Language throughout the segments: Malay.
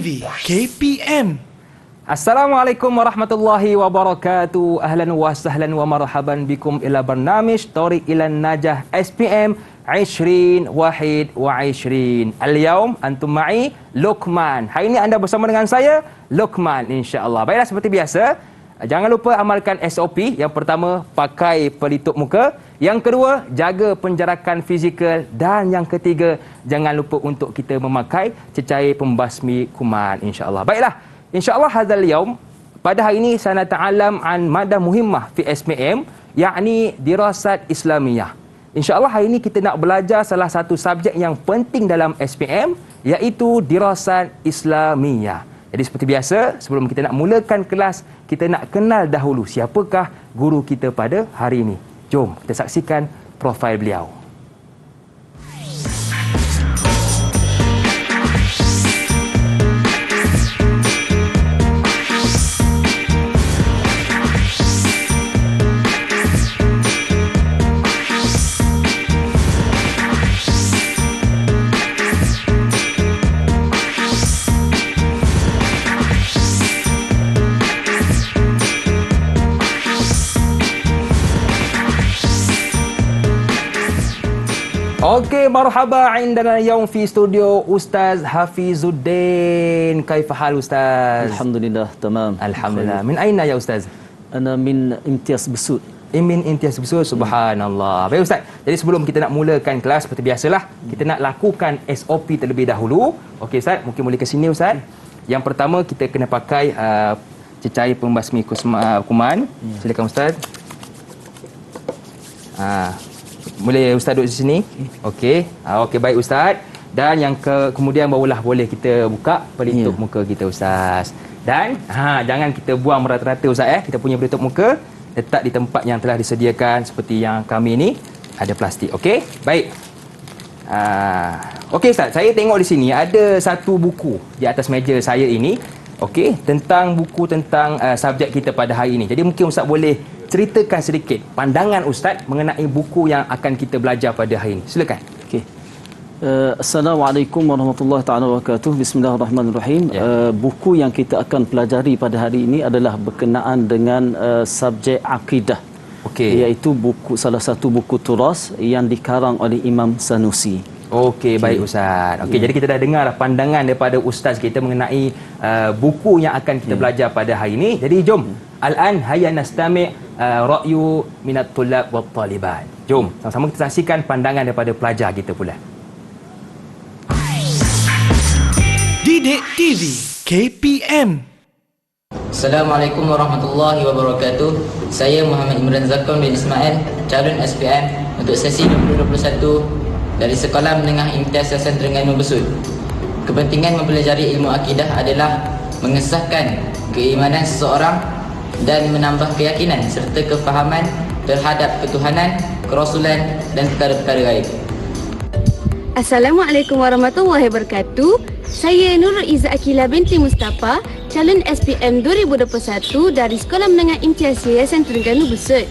TV KPM. Assalamualaikum warahmatullahi wabarakatuh. Ahlan wa sahlan wa marhaban bikum ila barnamij Tariq ilan Najah SPM 2021. Al-yaum antum ma'i Luqman. Hari ini anda bersama dengan saya Luqman, insya-Allah. Baiklah, seperti biasa, jangan lupa amalkan SOP. Yang pertama, pakai pelitup muka. Yang kedua, jaga penjarakan fizikal. Dan yang ketiga, jangan lupa untuk kita memakai cecair pembasmi kuman, insya-Allah. Baiklah, insya-Allah hadzal yaum, pada hari ini saya nak ta'alam an madah muhimmah fi SPM, yakni dirasat Islamiyah. Insya-Allah hari ini kita nak belajar salah satu subjek yang penting dalam SPM, iaitu dirasat Islamiyah. Jadi seperti biasa, sebelum kita nak mulakan kelas, kita nak kenal dahulu siapakah guru kita pada hari ini. Jom kita saksikan profil beliau. Okey, marhaba indana yaum fi studio Ustaz Hafizuddin. Kaifa hal Ustaz? Alhamdulillah, tamam. Alhamdulillah. Min aina ya Ustaz? Ana min Imtiaz Besut. Min Imtiaz Besut. Subhanallah. Baik Ustaz. Jadi sebelum kita nak mulakan kelas, seperti biasalah, kita nak lakukan SOP terlebih dahulu. Okey Ustaz, mungkin boleh ke sini Ustaz. Yang pertama kita kena pakai cecair pembasmi kuman. Silakan Ustaz. Boleh Ustaz duduk di sini? Okey. Okey, baik Ustaz. Dan yang kemudian barulah boleh kita buka pelitup muka kita Ustaz. Dan jangan kita buang merata-rata Ustaz . Kita punya pelitup muka letak di tempat yang telah disediakan seperti yang kami ni ada plastik. Okey? Baik. Okey Ustaz, saya tengok di sini ada satu buku di atas meja saya ini. Okey, tentang buku tentang subjek kita pada hari ini. Jadi mungkin Ustaz boleh ceritakan sedikit pandangan Ustaz mengenai buku yang akan kita belajar pada hari ini. Silakan. Okey. Assalamualaikum warahmatullahi taala wabarakatuh. Bismillahirrahmanirrahim. Buku yang kita akan pelajari pada hari ini adalah berkenaan dengan subjek akidah. Okey. Iaitu salah satu buku turas yang dikarang oleh Imam Sanusi. Okey, baik Ustaz. Okey, jadi kita dah dengar pandangan daripada Ustaz kita mengenai buku yang akan kita belajar pada hari ini. Jadi jom, al-an hayya nastami' ra'yu minat tulab wat talibat. Jom, sama-sama kita saksikan pandangan daripada pelajar kita pula. Didik TV KPM. Assalamualaikum warahmatullahi wabarakatuh. Saya Muhammad Imran Zakon bin Ismail, calon SPM untuk sesi 2021 dari Sekolah Menengah Imtiaz Yayasan Terengganu Besut. Kepentingan mempelajari ilmu akidah adalah mengesahkan keimanan seseorang dan menambah keyakinan serta kefahaman terhadap ketuhanan, kerasulan dan perkara-perkara gaib. Assalamualaikum warahmatullahi wabarakatuh. Saya Nurul Izzah Akila binti Mustafa, calon SPM 2021 dari Sekolah Menengah Imtiaz Yayasan Terengganu Besut.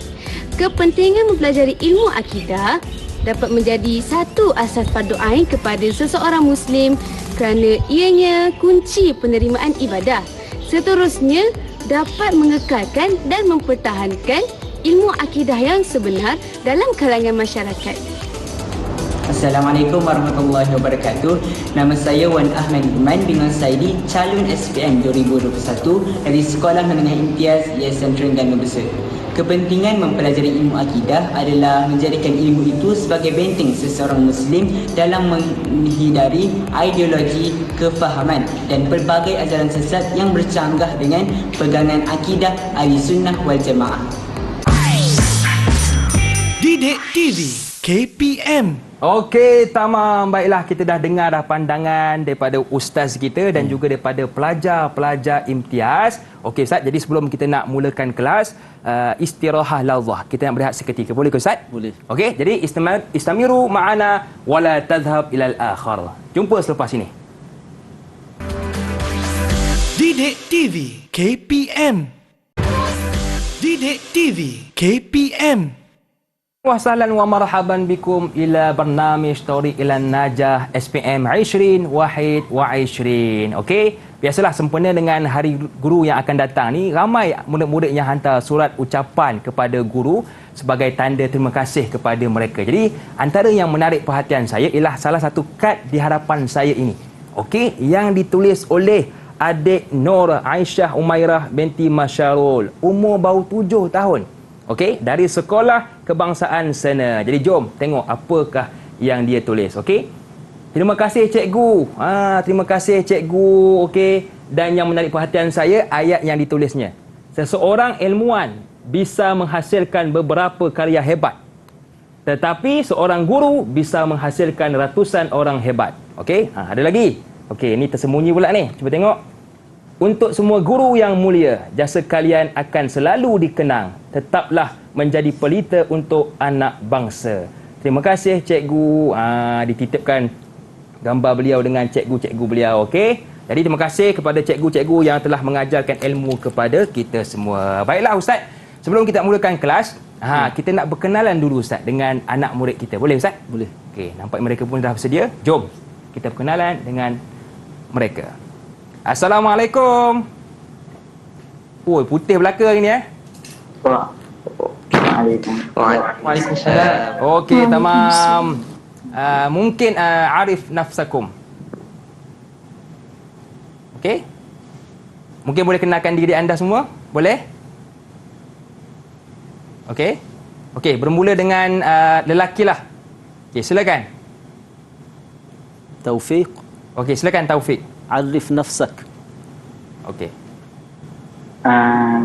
Kepentingan mempelajari ilmu akidah dapat menjadi satu asas fardu ain kepada seseorang Muslim kerana ianya kunci penerimaan ibadah. Seterusnya, dapat mengekalkan dan mempertahankan ilmu akidah yang sebenar dalam kalangan masyarakat. Assalamualaikum warahmatullahi wabarakatuh. Nama saya Wan Ahmad Iman bingung Saidi, calon SPM 2021 dari Sekolah Menengah Imtiaz Yayasan Terengganu Besut. Kepentingan mempelajari ilmu akidah adalah menjadikan ilmu itu sebagai benteng seseorang Muslim dalam menghindari ideologi, kefahaman dan pelbagai ajaran sesat yang bercanggah dengan pegangan akidah Ahli Sunnah wal Jamaah. Didik TV KPM. Okey, tamam. Baiklah, kita dah dengar dah pandangan daripada ustaz kita dan juga daripada pelajar-pelajar imtiaz. Okey Ustaz, jadi sebelum kita nak mulakan kelas, istirahah lafzah. Kita nak berehat seketika. Boleh ke Ustaz? Boleh. Okey, jadi istamiru ma'ana wala tadhhab ilal akhar. Jumpa selepas ini. Didik TV KPM. Didik TV KPM. Wassalam wa marhaban bikum ila barnamij Tariq ila Najah SPM 20 Wahid wa 20. Okey, biasalah sempena dengan hari guru yang akan datang ni, ramai murid-murid yang hantar surat ucapan kepada guru sebagai tanda terima kasih kepada mereka. Jadi antara yang menarik perhatian saya ialah salah satu kad di hadapan saya ini. Okey, yang ditulis oleh adik Nur Aisyah Umairah binti Masyarul, umur baru 7 tahun. Okey, dari sekolah kebangsaan sana. Jadi jom tengok apakah yang dia tulis. Okey. Terima kasih cikgu. Terima kasih cikgu. Okey. Dan yang menarik perhatian saya, ayat yang ditulisnya. Seseorang ilmuwan bisa menghasilkan beberapa karya hebat. Tetapi seorang guru bisa menghasilkan ratusan orang hebat. Okey. Ada lagi. Okey, ini tersembunyi pula ni. Cuba tengok. Untuk semua guru yang mulia, jasa kalian akan selalu dikenang. Tetaplah menjadi pelita untuk anak bangsa. Terima kasih cikgu. Dititipkan gambar beliau dengan cikgu-cikgu beliau. Okey. Jadi terima kasih kepada cikgu-cikgu yang telah mengajarkan ilmu kepada kita semua. Baiklah Ustaz, sebelum kita mulakan kelas, kita nak berkenalan dulu Ustaz dengan anak murid kita. Boleh Ustaz? Boleh. Okey, nampak mereka pun dah bersedia. Jom kita berkenalan dengan mereka. Assalamualaikum. Oh, putih belaka hari ni Waalaikumsalam. Okey, tamam. Mungkin arif nafsakum. Okey? Mungkin boleh kenalkan diri anda semua? Boleh? Okey? Okey, bermula dengan lelaki lah. Okey, silakan. Taufiq. Okey, silakan Taufik. Arif nafsak. Okey.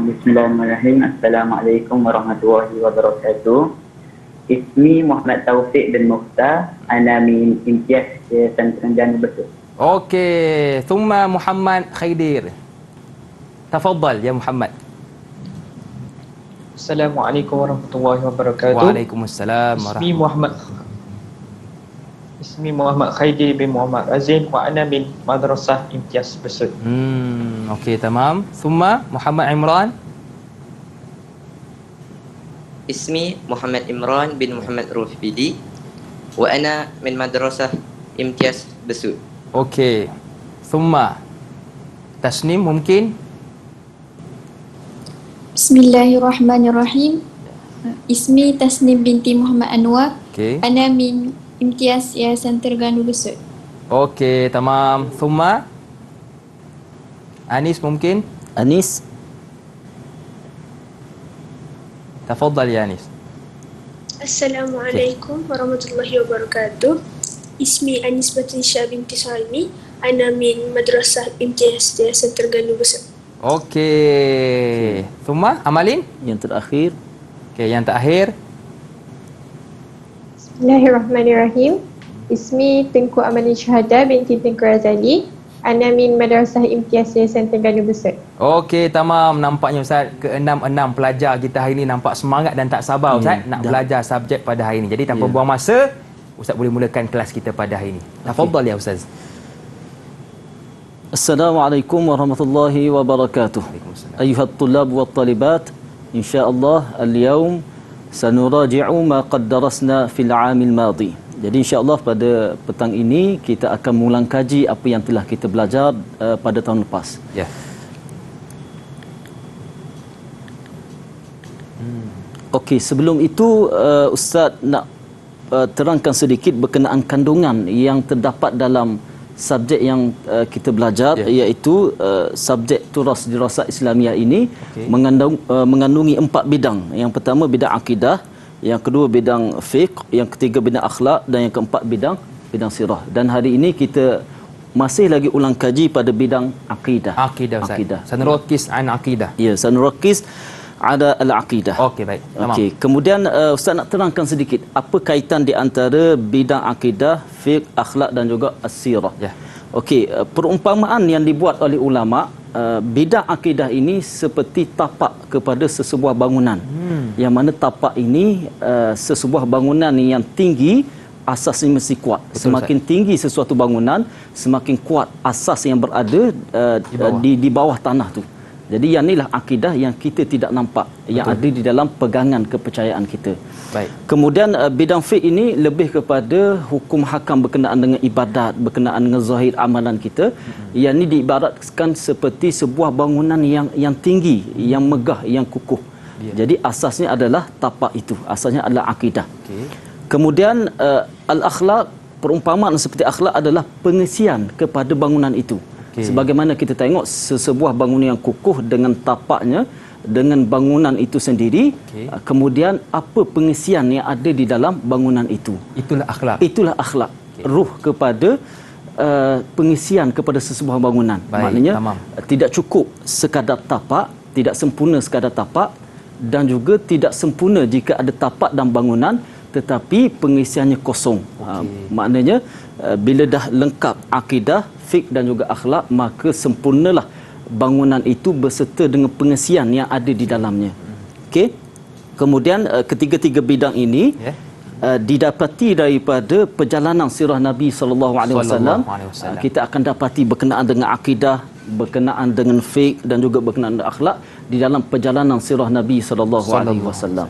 Bismillahirrahmanirrahim. Assalamualaikum warahmatullahi wabarakatuh. Ismi Muhammad Taufik bin Mukhtar. Ana min Imtiaz Yayasan Terengganu Besut. Okey, thumma Muhammad Khaidir. Tafadhal ya Muhammad. Assalamualaikum warahmatullahi wabarakatuh. Waalaikumsalam Ismi Muhammad Khaidir bin Muhammad Azim wa ana min Madrasah Imtiaz Besut. Okey, tamam. Thumma Muhammad Imran. Ismi Muhammad Imran bin Muhammad Rufidi wa ana min Madrasah Imtiaz Besut. Okey. Thumma Tasnim mungkin. Bismillahirrahmanirrahim. Ismi Tasnim binti Muhammad Anwar. Okey. Ana min Imtiaz Yayasan Terengganu Besut. Okey, tamam. Thumma Anis mungkin. Anis. Tafadhal ya Anis. Assalamualaikum warahmatullahi wabarakatuh. Ismi Anis Batrisha binti Salmi. Ana min Madrasah Imtiaz Yayasan Terengganu Besut. Okey. Thumma Amalin. Yang terakhir. Okey, yang terakhir. Bismillahirrahmanirrahim. Ismi Tengku Amani Syahada binti Tengku Razali. Ana min Madrasah Imtiaz Yayasan Terengganu Besut. Okey, tamam. Nampaknya Ustaz, ke-6 pelajar kita hari ini nampak semangat dan tak sabar Ustaz nak belajar subjek pada hari ini. Jadi tanpa buang masa, Ustaz boleh mulakan kelas kita pada hari ini. Tafadhal ya Ustaz. Assalamualaikum warahmatullahi wabarakatuh. Ayuhat tulab wa talibat, insyaallah al-yawm sanuraji'u ma qad darasna fil 'amil madi. Jadi insya-Allah pada petang ini kita akan mengulang kaji apa yang telah kita belajar pada tahun lepas. Ya. Okey, sebelum itu Ustaz nak terangkan sedikit berkenaan kandungan yang terdapat dalam subjek yang kita belajar, iaitu subjek turas dirasat Islamiah ini mengandungi 4 bidang. Yang pertama bidang akidah, yang kedua bidang fiqh, yang ketiga bidang akhlak dan yang keempat bidang sirah. Dan hari ini kita masih lagi ulang kaji pada bidang akidah. Akidah Ustaz. Sanuraqis an akidah. Ya, sanuraqis ada al-aqidah. Okey, baik. Tamam. Okey, kemudian Ustaz nak terangkan sedikit apa kaitan di antara bidang akidah, fiqh, akhlak dan juga as-sirah. Ya. Okey, perumpamaan yang dibuat oleh ulama, bidang akidah ini seperti tapak kepada sesebuah bangunan. Yang mana tapak ini sesebuah bangunan yang tinggi, asasnya mesti kuat. Semakin tinggi sesuatu bangunan, semakin kuat asas yang berada di bawah tanah tu. Jadi yang inilah akidah yang kita tidak nampak, yang ada di dalam pegangan kepercayaan kita. Baik. Kemudian bidang fiqh ini lebih kepada hukum hakam berkenaan dengan ibadat, berkenaan dengan zahir amalan kita. Yang ini diibaratkan seperti sebuah bangunan yang tinggi, yang megah, yang kukuh. Jadi asasnya adalah tapak itu, asasnya adalah akidah. Kemudian al-akhlaq, perumpamaan seperti akhlak adalah pengisian kepada bangunan itu. Sebagaimana kita tengok sebuah bangunan yang kukuh dengan tapaknya, dengan bangunan itu sendiri, kemudian apa pengisian yang ada di dalam bangunan itu. Itulah akhlak. Itulah akhlak. Ruh kepada pengisian kepada sesebuah bangunan. Baik, maknanya tamam. tidak cukup sekadar tapak, tidak sempurna sekadar tapak, dan juga tidak sempurna jika ada tapak dan bangunan tetapi pengisiannya kosong. Maknanya bila dah lengkap akidah, fiqh dan juga akhlak, maka sempurnalah bangunan itu beserta dengan pengisian yang ada di dalamnya. Okey. Kemudian ketiga-tiga bidang ini didapati daripada perjalanan sirah Nabi sallallahu alaihi wasallam. Kita akan dapati berkenaan dengan akidah, berkenaan dengan fiqh dan juga berkenaan dengan akhlak di dalam perjalanan sirah Nabi sallallahu alaihi wasallam.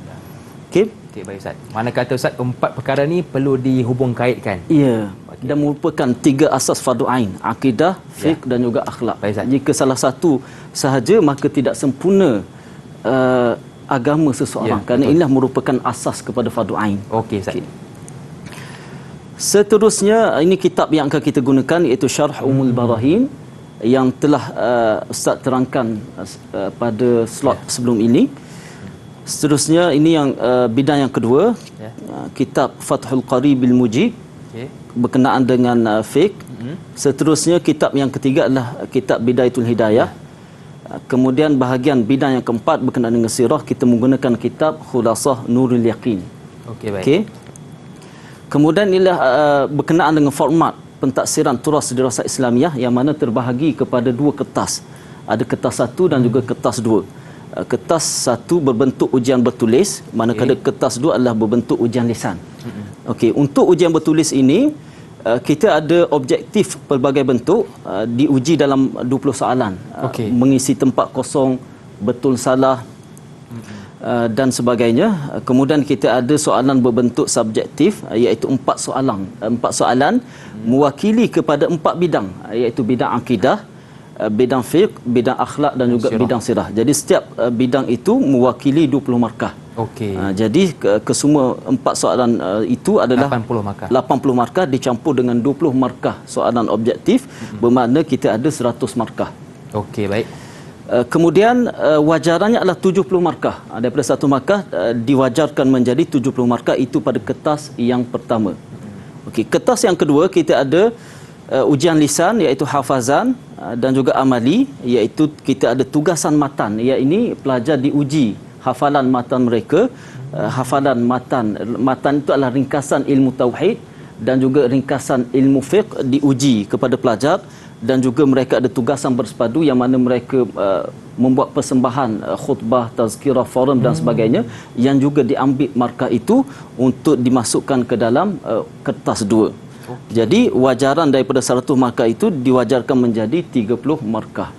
Okey. Okey, baik Ustaz. Mana kata Ustaz, empat perkara ni perlu dihubung kaitkan. Ya. Dan merupakan tiga asas fardu ain, akidah, fiqh dan juga akhlak. Jika salah satu sahaja maka tidak sempurna agama seseorang, kerana inilah merupakan asas kepada fardu ain. Okey Ustaz. Seterusnya ini kitab yang akan kita gunakan, iaitu Syarh Ummul Barahin yang telah Ustaz terangkan pada slot sebelum ini. Seterusnya ini yang bidang yang kedua, kitab Fathul Qaribil Mujib berkenaan dengan fiqh. Seterusnya kitab yang ketiga adalah kitab Bidayatul Hidayah. Kemudian bahagian bidang yang keempat berkenaan dengan sirah, kita menggunakan kitab Khulasah Nurul Yaqin. Okey, baik. Okey. Kemudian inilah berkenaan dengan format pentaksiran turas dirasah Islamiyah yang mana terbahagi kepada dua kertas. Ada kertas satu dan juga kertas dua. Kertas satu berbentuk ujian bertulis, manakala kertas dua adalah berbentuk ujian lisan. Okey, untuk ujian bertulis ini kita ada objektif pelbagai bentuk, diuji dalam 20 soalan. Mengisi tempat kosong, betul salah dan sebagainya. Kemudian kita ada soalan berbentuk subjektif, iaitu 4 soalan mewakili kepada 4 bidang, iaitu bidang akidah, bidang fiqh, bidang akhlak dan juga bidang sirah. Jadi setiap bidang itu mewakili 20 markah. Jadi kesemua 4 soalan itu adalah 80 markah dicampur dengan 20 markah soalan objektif, bermakna kita ada 100 markah. Okey, baik. Kemudian wajarannya adalah 70 markah. Daripada 1 markah diwajarkan menjadi 70 markah, itu pada kertas yang pertama. Okey, kertas yang kedua kita ada ujian lisan, iaitu hafazan dan juga amali, iaitu kita ada tugasan matan. Ini pelajar diuji hafalan matan mereka. Hafalan matan itu adalah ringkasan ilmu tauhid dan juga ringkasan ilmu fiqh diuji kepada pelajar, dan juga mereka ada tugasan bersepadu yang mana mereka membuat persembahan khutbah, tazkirah, forum dan sebagainya, yang juga diambil markah itu untuk dimasukkan ke dalam kertas dua. Jadi wajaran daripada 100 markah itu diwajarkan menjadi 30 markah.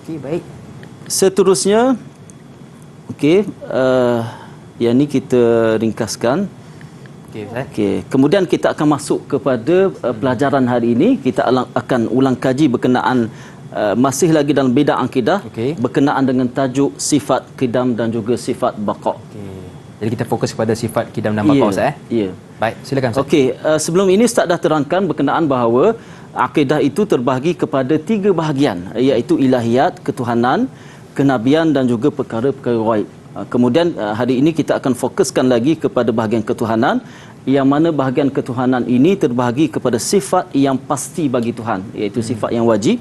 Okey, baik. Seterusnya, okey, yang ni kita ringkaskan. Okey, kemudian kita akan masuk kepada pelajaran hari ini. Kita akan ulang kaji berkenaan masih lagi dalam bidang akidah, berkenaan dengan tajuk sifat qidam dan juga sifat baqa. Jadi kita fokus kepada sifat qidam dan baqa, Ustaz. Ya. Baik, silakan Ustaz. Okey, sebelum ini Ustaz dah terangkan berkenaan bahawa akidah itu terbahagi kepada 3 bahagian, iaitu ilahiyat, ketuhanan, kenabian dan juga perkara-perkara ghaib. Kemudian hari ini kita akan fokuskan lagi kepada bahagian ketuhanan, yang mana bahagian ketuhanan ini terbahagi kepada sifat yang pasti bagi Tuhan, iaitu sifat yang wajib.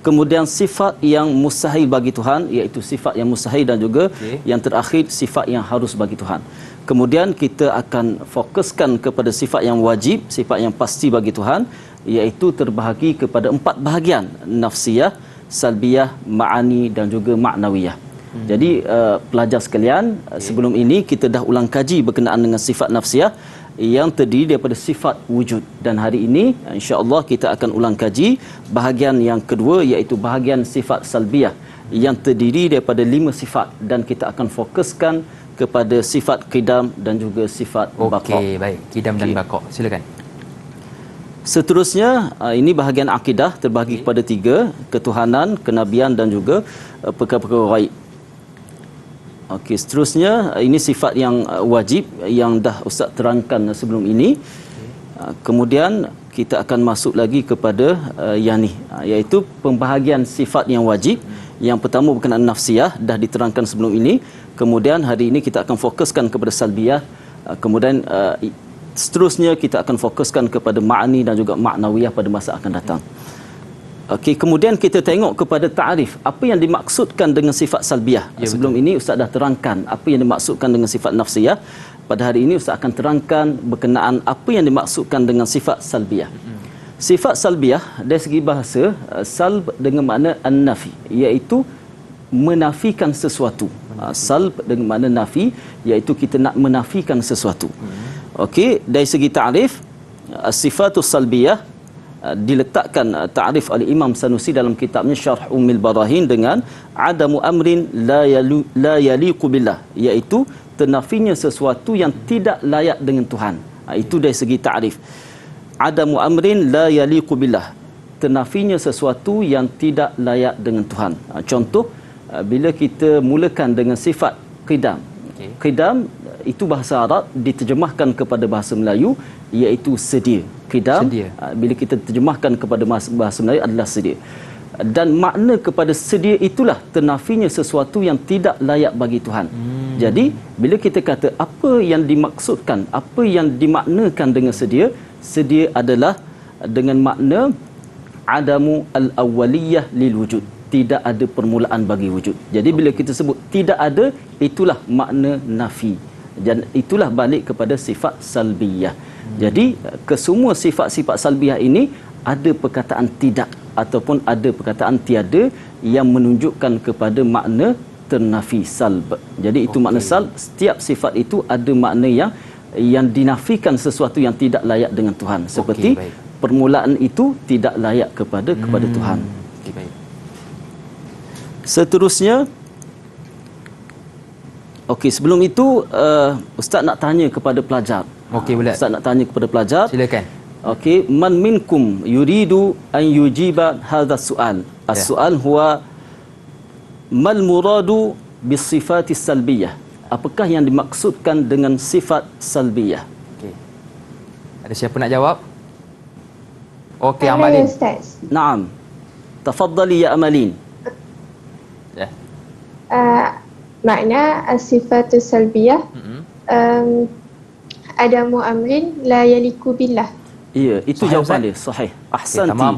Kemudian sifat yang mustahil bagi Tuhan, iaitu sifat yang mustahil, dan juga yang terakhir sifat yang harus bagi Tuhan. Kemudian kita akan fokuskan kepada sifat yang wajib, sifat yang pasti bagi Tuhan, iaitu terbahagi kepada 4 bahagian: nafsiyah, salbiyah, ma'ani dan juga ma'nawiyah. Jadi pelajar sekalian, sebelum ini kita dah ulang kaji berkenaan dengan sifat nafsiyah yang terdiri daripada sifat wujud, dan hari ini insya-Allah kita akan ulang kaji bahagian yang kedua, iaitu bahagian sifat salbiyah yang terdiri daripada 5 sifat dan kita akan fokuskan kepada sifat qidam dan juga sifat baqa. Okey, baik. Qidam dan baqa. Silakan. Seterusnya, ini bahagian akidah terbahagi kepada 3, ketuhanan, kenabian dan juga perkara-perkara ghaib. Okey, seterusnya ini sifat yang wajib yang dah Ustaz terangkan sebelum ini. Kemudian kita akan masuk lagi kepada yang ni, iaitu pembahagian sifat yang wajib. Yang pertama berkenaan nafsiyah dah diterangkan sebelum ini. Kemudian hari ini kita akan fokuskan kepada salbiyah. Kemudian seterusnya kita akan fokuskan kepada ma'ani dan juga ma'nawiyah pada masa akan datang. Okey, kemudian kita tengok kepada ta'rif apa yang dimaksudkan dengan sifat salbiyah. Ya, sebelum ini Ustaz dah terangkan apa yang dimaksudkan dengan sifat nafsiyah. Pada hari ini Ustaz akan terangkan berkenaan apa yang dimaksudkan dengan sifat salbiyah. Sifat salbiyah dari segi bahasa, salb dengan makna an-nafi, iaitu menafikan sesuatu. Salb dengan makna nafi, iaitu kita nak menafikan sesuatu. Okey, dari segi ta'rif, sifatus salbiyah diletakkan ta'rif oleh Imam Sanusi dalam kitabnya Syarh Ummul Barahin dengan adamu amrin la yaliqu billah, iaitu ternafinya sesuatu yang tidak layak dengan Tuhan. Itu dari segi ta'rif. Adamu amrin la yaliqu billah, ternafinya sesuatu yang tidak layak dengan Tuhan. Contoh, bila kita mulakan dengan sifat qidam. Qidam itu bahasa Arab diterjemahkan kepada bahasa Melayu iaitu sedia. Qidam bila kita terjemahkan kepada bahasa Melayu adalah sedia. Dan makna kepada sedia itulah ternafinya sesuatu yang tidak layak bagi Tuhan. Jadi bila kita kata apa yang dimaksudkan, apa yang dimaknakan dengan sedia, sedia adalah dengan makna adamu al-awwaliyah lil wujud, tidak ada permulaan bagi wujud. Jadi bila kita sebut tidak ada, itulah makna nafi. Dan itulah balik kepada sifat salbiyah. Jadi kesemua sifat-sifat salbiyah ini ada perkataan tidak ataupun ada perkataan tiada yang menunjukkan kepada makna ternafi, salb. Jadi itu makna salb. Setiap sifat itu ada makna yang dinafikan sesuatu yang tidak layak dengan Tuhan. Seperti permulaan itu tidak layak kepada Tuhan. Baik. Seterusnya, okey, sebelum itu Ustaz nak tanya kepada pelajar. Okey, boleh. Ustaz nak tanya kepada pelajar. Silakan. Okey, man minkum yuridu an yujiba hadha soal. As-soal huwa mal muradu bis sifati salbiyah. Apakah yang dimaksudkan dengan sifat salbiyah? Okey. Ada siapa nak jawab? Okey, Amalin. Ustaz. Naam. Tafaddali ya Amalin. Ya. Makna as-sifatus salbiyah adamu amrin la yaliku billah. Ya, itu sahih, jawapan Ustaz? dia. Sahih. Ahsanti. Tamam.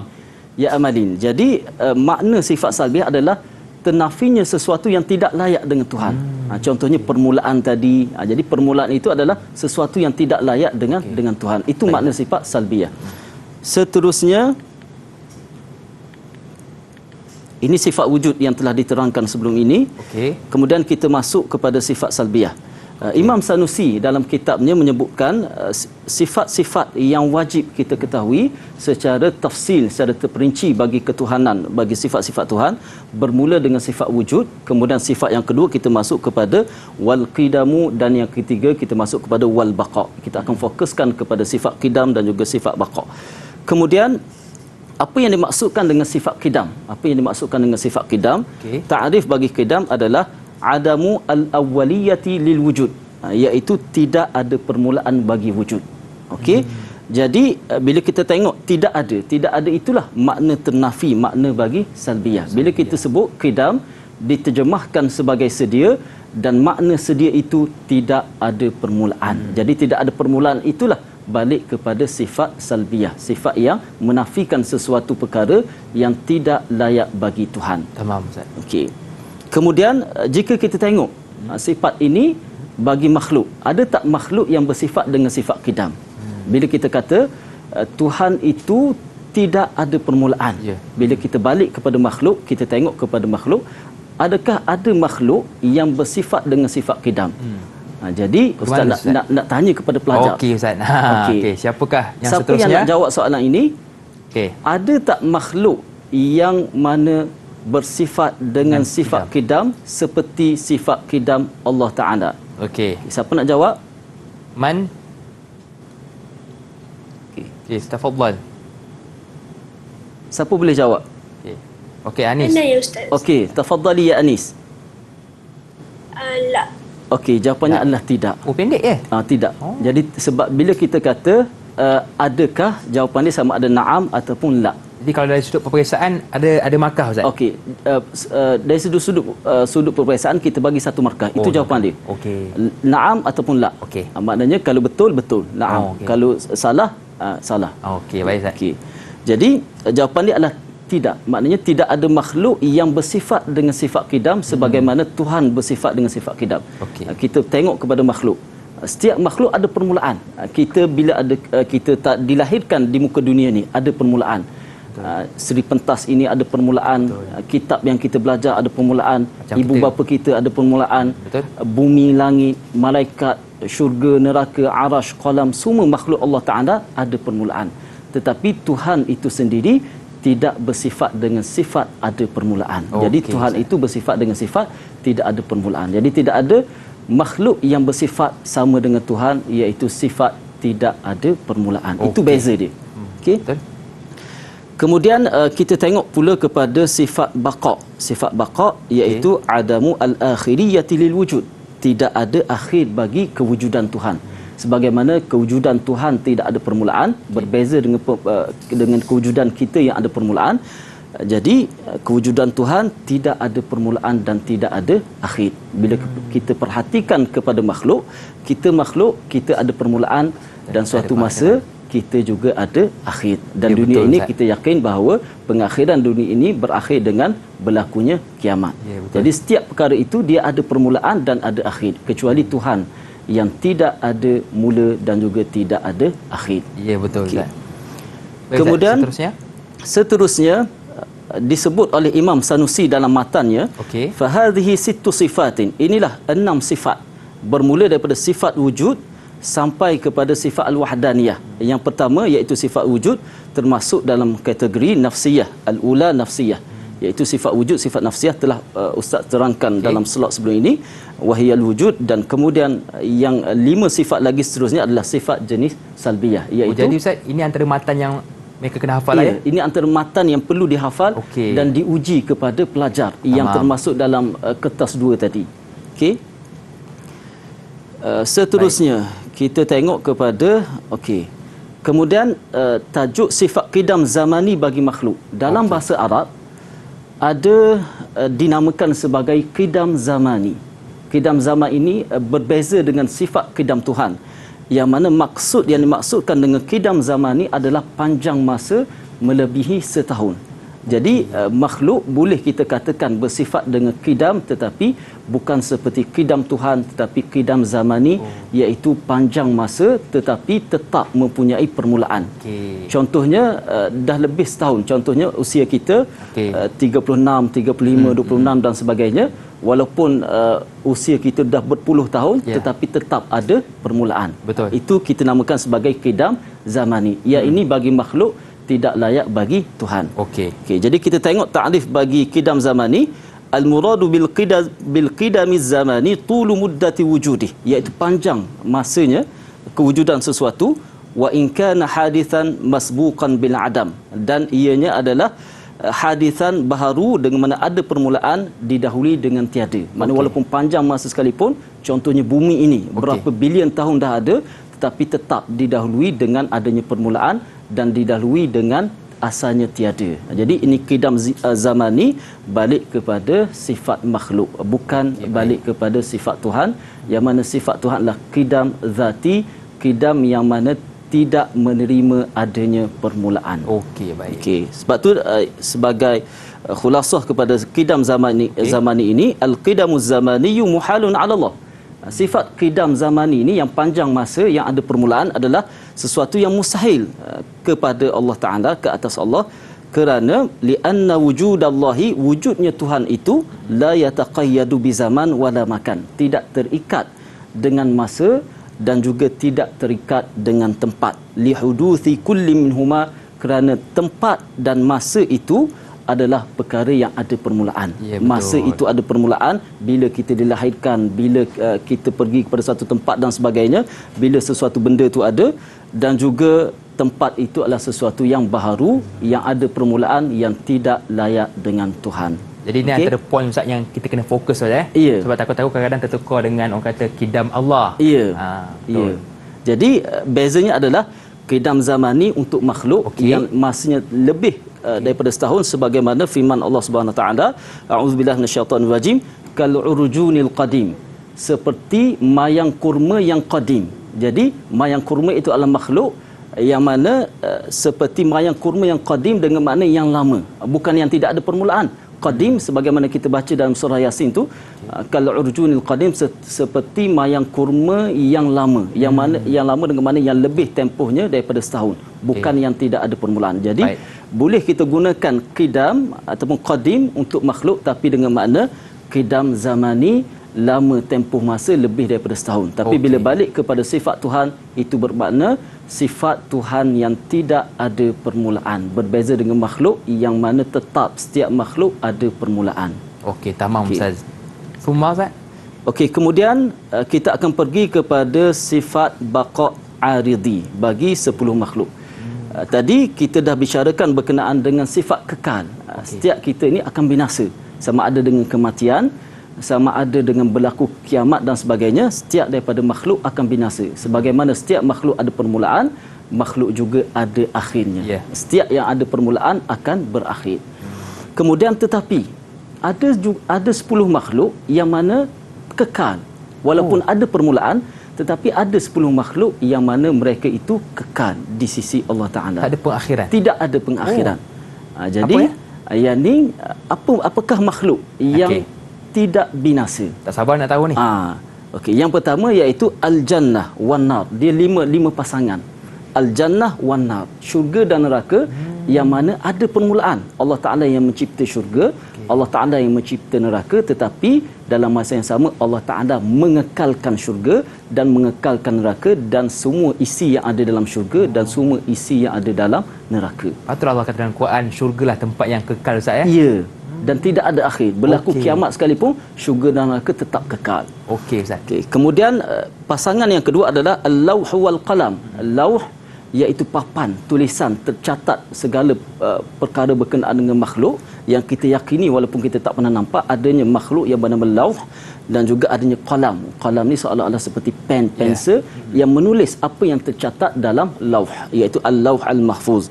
Ya Amalin. Jadi makna sifat salbiyah adalah ternafinya sesuatu yang tidak layak dengan Tuhan. Contohnya permulaan tadi. Jadi permulaan itu adalah sesuatu yang tidak layak dengan Tuhan. Itu makna sifat salbiyah. Seterusnya, ini sifat wujud yang telah diterangkan sebelum ini. Kemudian kita masuk kepada sifat salbiyah. Imam Sanusi dalam kitabnya menyebutkan sifat-sifat yang wajib kita ketahui secara tafsil, secara terperinci bagi ketuhanan, bagi sifat-sifat Tuhan, bermula dengan sifat wujud. Kemudian sifat yang kedua kita masuk kepada wal qidamu, dan yang ketiga kita masuk kepada wal baqa. Kita akan fokuskan kepada sifat qidam dan juga sifat baqa. Kemudian apa yang dimaksudkan dengan sifat qidam? Apa yang dimaksudkan dengan sifat qidam? Ta'rif bagi qidam adalah adamu al-awwaliyati lil wujud, iaitu tidak ada permulaan bagi wujud. Okey. Jadi bila kita tengok tidak ada itulah makna ternafi, makna bagi salbiyah. Bila kita sebut qidam diterjemahkan sebagai sedia, dan makna sedia itu tidak ada permulaan. Jadi tidak ada permulaan itulah balik kepada sifat salbiyah, sifat yang menafikan sesuatu perkara yang tidak layak bagi Tuhan. Tamam, Ustaz. Okey. Kemudian jika kita tengok sifat ini bagi makhluk, ada tak makhluk yang bersifat dengan sifat qidam? Bila kita kata Tuhan itu tidak ada permulaan. Bila kita balik kepada makhluk, kita tengok kepada makhluk, adakah ada makhluk yang bersifat dengan sifat qidam? Jadi Ustaz nak tanya kepada pelajar. Okey, Ustaz. Okey, siapakah yang seterusnya? Siapa yang nak jawab soalan ini? Okey. Ada tak makhluk yang mana bersifat dengan sifat qidam seperti sifat qidam Allah Ta'ala. Okey. Siapa nak jawab? Man? Okey, tafadhal. Siapa boleh jawab? Okey, Anis. Ana ya Ustaz. Okey, tafadhali ya Anis. La. Okey, jawapannya adalah tidak. Oh, pendek ya? Tidak. Jadi sebab bila kita kata adakah, jawapan dia sama ada na'am ataupun la. Jadi kalau dari sudut peperiksaan ada markah Ustaz? Okey, dari sudut peperiksaan kita bagi satu markah. Itu jawapan dia. Okey. Na'am ataupun la. Okey. Maknanya kalau betul betul, na'am. Okey. Kalau salah salah. Okey, baik Ustaz. Okey. Jadi jawapan dia adalah tidak. Maknanya tidak ada makhluk yang bersifat dengan sifat qidam sebagaimana Tuhan bersifat dengan sifat qidam. Okey. Kita tengok kepada makhluk. Setiap makhluk ada permulaan. Kita bila ada kita tak dilahirkan di muka dunia ni ada permulaan. Seri pentas ini ada permulaan. Kitab yang kita belajar ada permulaan. Macam Ibu kita. bapa kita ada permulaan. Betul. Bumi, langit, malaikat, syurga, neraka, arash, qalam, semua makhluk Allah Ta'ala ada permulaan. Tetapi Tuhan itu sendiri tidak bersifat dengan sifat ada permulaan. Jadi Tuhan itu bersifat dengan sifat tidak ada permulaan. Jadi tidak ada makhluk yang bersifat sama dengan Tuhan, iaitu sifat tidak ada permulaan. Itu beza dia. Okey. Kemudian kita tengok pula kepada sifat baqa. Sifat baqa iaitu adamu al-akhiriyati lil wujud. Tidak ada akhir bagi kewujudan Tuhan. Sebagaimana kewujudan Tuhan tidak ada permulaan, berbeza dengan kewujudan kita yang ada permulaan. Jadi kewujudan Tuhan tidak ada permulaan dan tidak ada akhir. Bila kita perhatikan kepada makhluk, kita ada permulaan dan suatu masa kita juga ada akhir. Dan dunia ini kita yakin bahawa pengakhiran dunia ini berakhir dengan berlakunya kiamat. Jadi setiap perkara itu dia ada permulaan dan ada akhir, kecuali Tuhan yang tidak ada mula dan juga tidak ada akhir. Ya, betul Ustaz. Kemudian seterusnya disebut oleh Imam Sanusi dalam matannya, fa hadhihi sittu sifatin. Inilah 6 sifat. Bermula daripada sifat wujud sampai kepada sifat al-wahdaniyah. Yang pertama iaitu sifat wujud termasuk dalam kategori nafsiyah, al-ula nafsiyah, iaitu sifat wujud, sifat nafsiyah telah Ustaz terangkan dalam slot sebelum ini, wahiyal wujud. Dan kemudian yang 5 sifat lagi seterusnya adalah sifat jenis salbiyah, iaitu jadi Ustaz, ini antara matan yang mereka kena hafal ya? Ini antara matan yang perlu dihafal dan diuji kepada pelajar yang termasuk dalam kertas 2 tadi. Okey. Seterusnya kita tengok kepada kemudian tajuk sifat qidam zamani bagi makhluk. Dalam bahasa Arab ada dinamakan sebagai qidam zamani. Qidam zaman ini berbeza dengan sifat qidam Tuhan. Yang mana maksud yang dimaksudkan dengan qidam zamani adalah panjang masa melebihi setahun. Jadi makhluk boleh kita katakan bersifat dengan qidam, tetapi bukan seperti qidam Tuhan, tetapi qidam zamani, iaitu panjang masa tetapi tetap mempunyai permulaan. Contohnya dah lebih setahun. Contohnya usia kita 36, 35, 26 dan sebagainya. Walaupun usia kita dah berpuluh tahun, tetapi tetap ada permulaan. Betul. Itu kita namakan sebagai qidam zamani. Ia ini bagi makhluk, tidak layak bagi Tuhan. Okey, jadi kita tengok ta'rif bagi qidam zamani. Al-muradu bil qidamiz zamani tulu muddati wujudih, iaitu panjang masanya kewujudan sesuatu, wa in kana hadithan masbuqan bil adam, dan ianya adalah hadithan baharu dengan mana ada permulaan didahului dengan tiada. Maknanya walaupun panjang masa sekalipun, contohnya bumi ini berapa bilion tahun dah ada, tetapi tetap didahului dengan adanya permulaan dan didahului dengan asalnya tiada. Jadi ini qidam zamani balik kepada sifat makhluk, bukan balik kepada sifat Tuhan, yang mana sifat Tuhan adalah qidam zati, qidam yang mana tidak menerima adanya permulaan. Okey, baik. Okey, sebab tu sebagai khulasah kepada qidam zamani ini, al-qidamuz zamaniyu muhalun 'ala Allah. Sifat qidam zamani ini yang panjang masa, yang ada permulaan, adalah sesuatu yang mustahil kepada Allah Ta'ala, ke atas Allah, kerana li'anna wujudallahi, wujudnya Tuhan itu la yataqayyadu bi zaman wala makan, tidak terikat dengan masa dan juga tidak terikat dengan tempat. Li huduthi kulli minhuma, kerana tempat dan masa itu adalah perkara yang ada permulaan. Ya, betul. Masa itu ada permulaan bila kita dilahirkan, bila kita pergi kepada satu tempat dan sebagainya, bila sesuatu benda itu ada, dan juga tempat itu adalah sesuatu yang baharu, yang ada permulaan, yang tidak layak dengan Tuhan. Jadi ini antara poin Ustaz yang kita kena fokus Ustaz Ya. Sebab takut-takut kadang-kadang tertukar dengan orang kata kidam Allah. Ya. Betul. Ya. Jadi bezanya adalah qidam zamani untuk makhluk yang masanya lebih daripada setahun, sebagaimana firman Allah Subhanahu Wa Taala, a'udzubillahi minasyaitonir rajim, kal urjunil qadim, seperti mayang kurma yang qadim. Jadi mayang kurma itu adalah makhluk yang mana seperti mayang kurma yang qadim dengan makna yang lama, bukan yang tidak ada permulaan. Qadim sebagaimana kita baca dalam surah Yasin tu, kalau urjunil qadim, seperti mayang kurma yang lama, yang mana yang lama dengan mana yang lebih tempohnya daripada setahun, bukan yang tidak ada permulaan. Jadi boleh kita gunakan qidam ataupun qadim untuk makhluk, tapi dengan makna qidam zamani, lama tempoh masa lebih daripada setahun. Tapi bila balik kepada sifat Tuhan, itu bermakna sifat Tuhan yang tidak ada permulaan, berbeza dengan makhluk yang mana tetap setiap makhluk ada permulaan. Okey, tamam Ustaz. Semua Ustaz? Okey, kemudian kita akan pergi kepada sifat baqa' aridi bagi 10 makhluk. Tadi kita dah bicarakan berkenaan dengan sifat kekal. Setiap kita ini akan binasa, sama ada dengan kematian, sama ada dengan berlaku kiamat dan sebagainya. Setiap daripada makhluk akan binasa. Sebagaimana setiap makhluk ada permulaan, makhluk juga ada akhirnya. Setiap yang ada permulaan akan berakhir. Kemudian tetapi ada 10 makhluk yang mana kekal. Walaupun ada permulaan, tetapi ada 10 makhluk yang mana mereka itu kekal di sisi Allah Ta'ala. Tak ada pengakhiran? Tidak ada pengakhiran. Jadi yang ni apakah makhluk yang tidak binasa? Tak sabar nak tahu ni. Okey, yang pertama iaitu al-jannah wan nar. Dia lima pasangan. Al-jannah wan nar, syurga dan neraka yang mana ada permulaan. Allah Taala yang mencipta syurga, Allah Taala yang mencipta neraka, tetapi dalam masa yang sama Allah Taala mengekalkan syurga dan mengekalkan neraka dan semua isi yang ada dalam syurga dan semua isi yang ada dalam neraka. Patut Allah kata dalam Quran, syurgalah tempat yang kekal Ustaz Ya. Dan tidak ada akhir. Berlaku kiamat sekalipun, syurga dan neraka tetap kekal. Okey Ustaz. Kemudian pasangan yang kedua adalah al-lauh wal qalam. Al-lauh iaitu papan tulisan tercatat segala perkara berkenaan dengan makhluk yang kita yakini walaupun kita tak pernah nampak adanya makhluk yang bernama lauh, dan juga adanya qalam. Qalam ni seolah-olah seperti pen, pensel yang menulis apa yang tercatat dalam lauh, iaitu al-lauh al-mahfuz.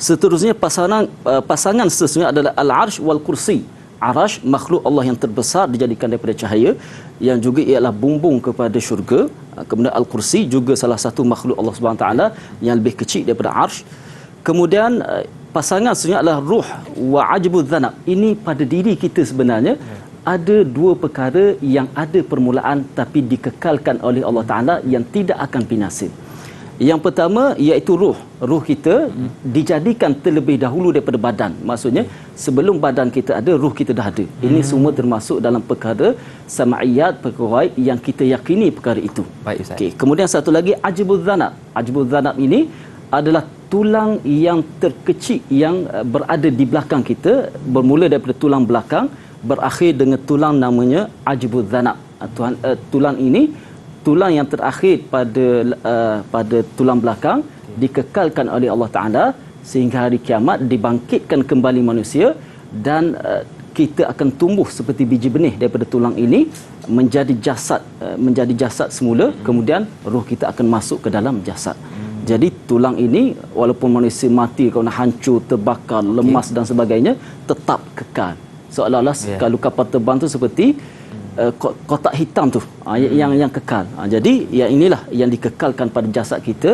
Seterusnya pasangan seterusnya adalah al-arsh wal kursi. Arash, makhluk Allah yang terbesar, dijadikan daripada cahaya yang juga ialah bumbung kepada syurga. Kemudian al-kursi juga salah satu makhluk Allah Subhanahu taala yang lebih kecil daripada arsh. Kemudian pasangan seterusnya adalah ruh wa ajbudz zanab. Ini pada diri kita sebenarnya ada dua perkara yang ada permulaan tapi dikekalkan oleh Allah Taala yang tidak akan binasa. Yang pertama iaitu ruh. Ruh kita dijadikan terlebih dahulu daripada badan. Maksudnya sebelum badan kita ada, ruh kita dah ada. Ini semua termasuk dalam perkara sama'iyat, perkara ghaib yang kita yakini perkara itu. Baik Ustaz. Okey, kemudian satu lagi ajbudz zanab. Ajbudz zanab ini adalah tulang yang terkecil yang berada di belakang kita, bermula daripada tulang belakang, berakhir dengan tulang namanya ajbudz zanab. Tulang ini, tulang yang terakhir pada tulang belakang, dikekalkan oleh Allah Ta'ala sehingga hari kiamat dibangkitkan kembali manusia, dan kita akan tumbuh seperti biji benih daripada tulang ini menjadi jasad semula. Kemudian roh kita akan masuk ke dalam jasad. Jadi tulang ini walaupun manusia mati, kalau hancur, terbakar, lemas dan sebagainya, tetap kekal. Seolah-olah kalau kapal terbang tu seperti kotak hitam tu, yang kekal. Jadi yang inilah yang dikekalkan pada jasad kita,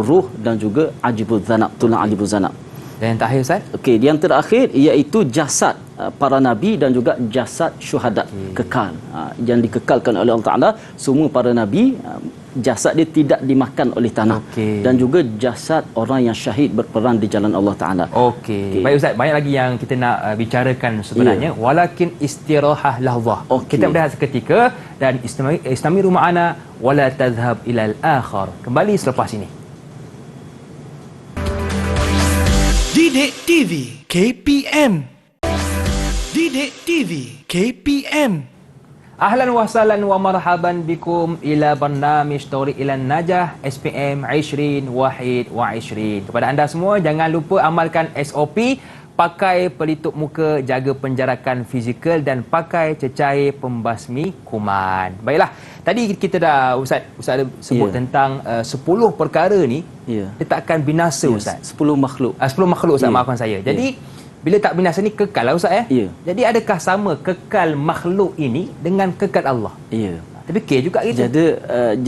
ruh dan juga ajbudz zanab, tulang ajbudz zanab. Dan yang terakhir Ustaz? Okey, yang terakhir iaitu jasad para nabi dan juga jasad syuhada, kekal. Yang dikekalkan oleh Allah Taala, semua para nabi jasad dia tidak dimakan oleh tanah. Dan juga jasad orang yang syahid berperang di jalan Allah Taala. Okey. Baik Ustaz, banyak lagi yang kita nak bicarakan sebenarnya. Walakin istirahah lahzah. Kita berehat seketika dan istamiru ma'ana wala tadhhab ilal akhar. Kembali selepas ini. Didik TV KPM Didik TV KPM. Ahlan wa sahlan wa marhaban bikum ila barnamij Tariq ilan Najah SPM 2021. Kepada anda semua, jangan lupa amalkan SOP, pakai pelitup muka, jaga penjarakan fizikal dan pakai cecair pembasmi kuman. Baiklah, tadi kita dah Ustaz ada sebut tentang 10 perkara ni dia takkan binasa Ustaz. 10 makhluk. 10 makhluk Ustaz, maafkan saya. Jadi bila tak binasa ni kekal lah Ustaz ya? Jadi adakah sama kekal makhluk ini dengan kekal Allah? Ya. Terfikir juga kita.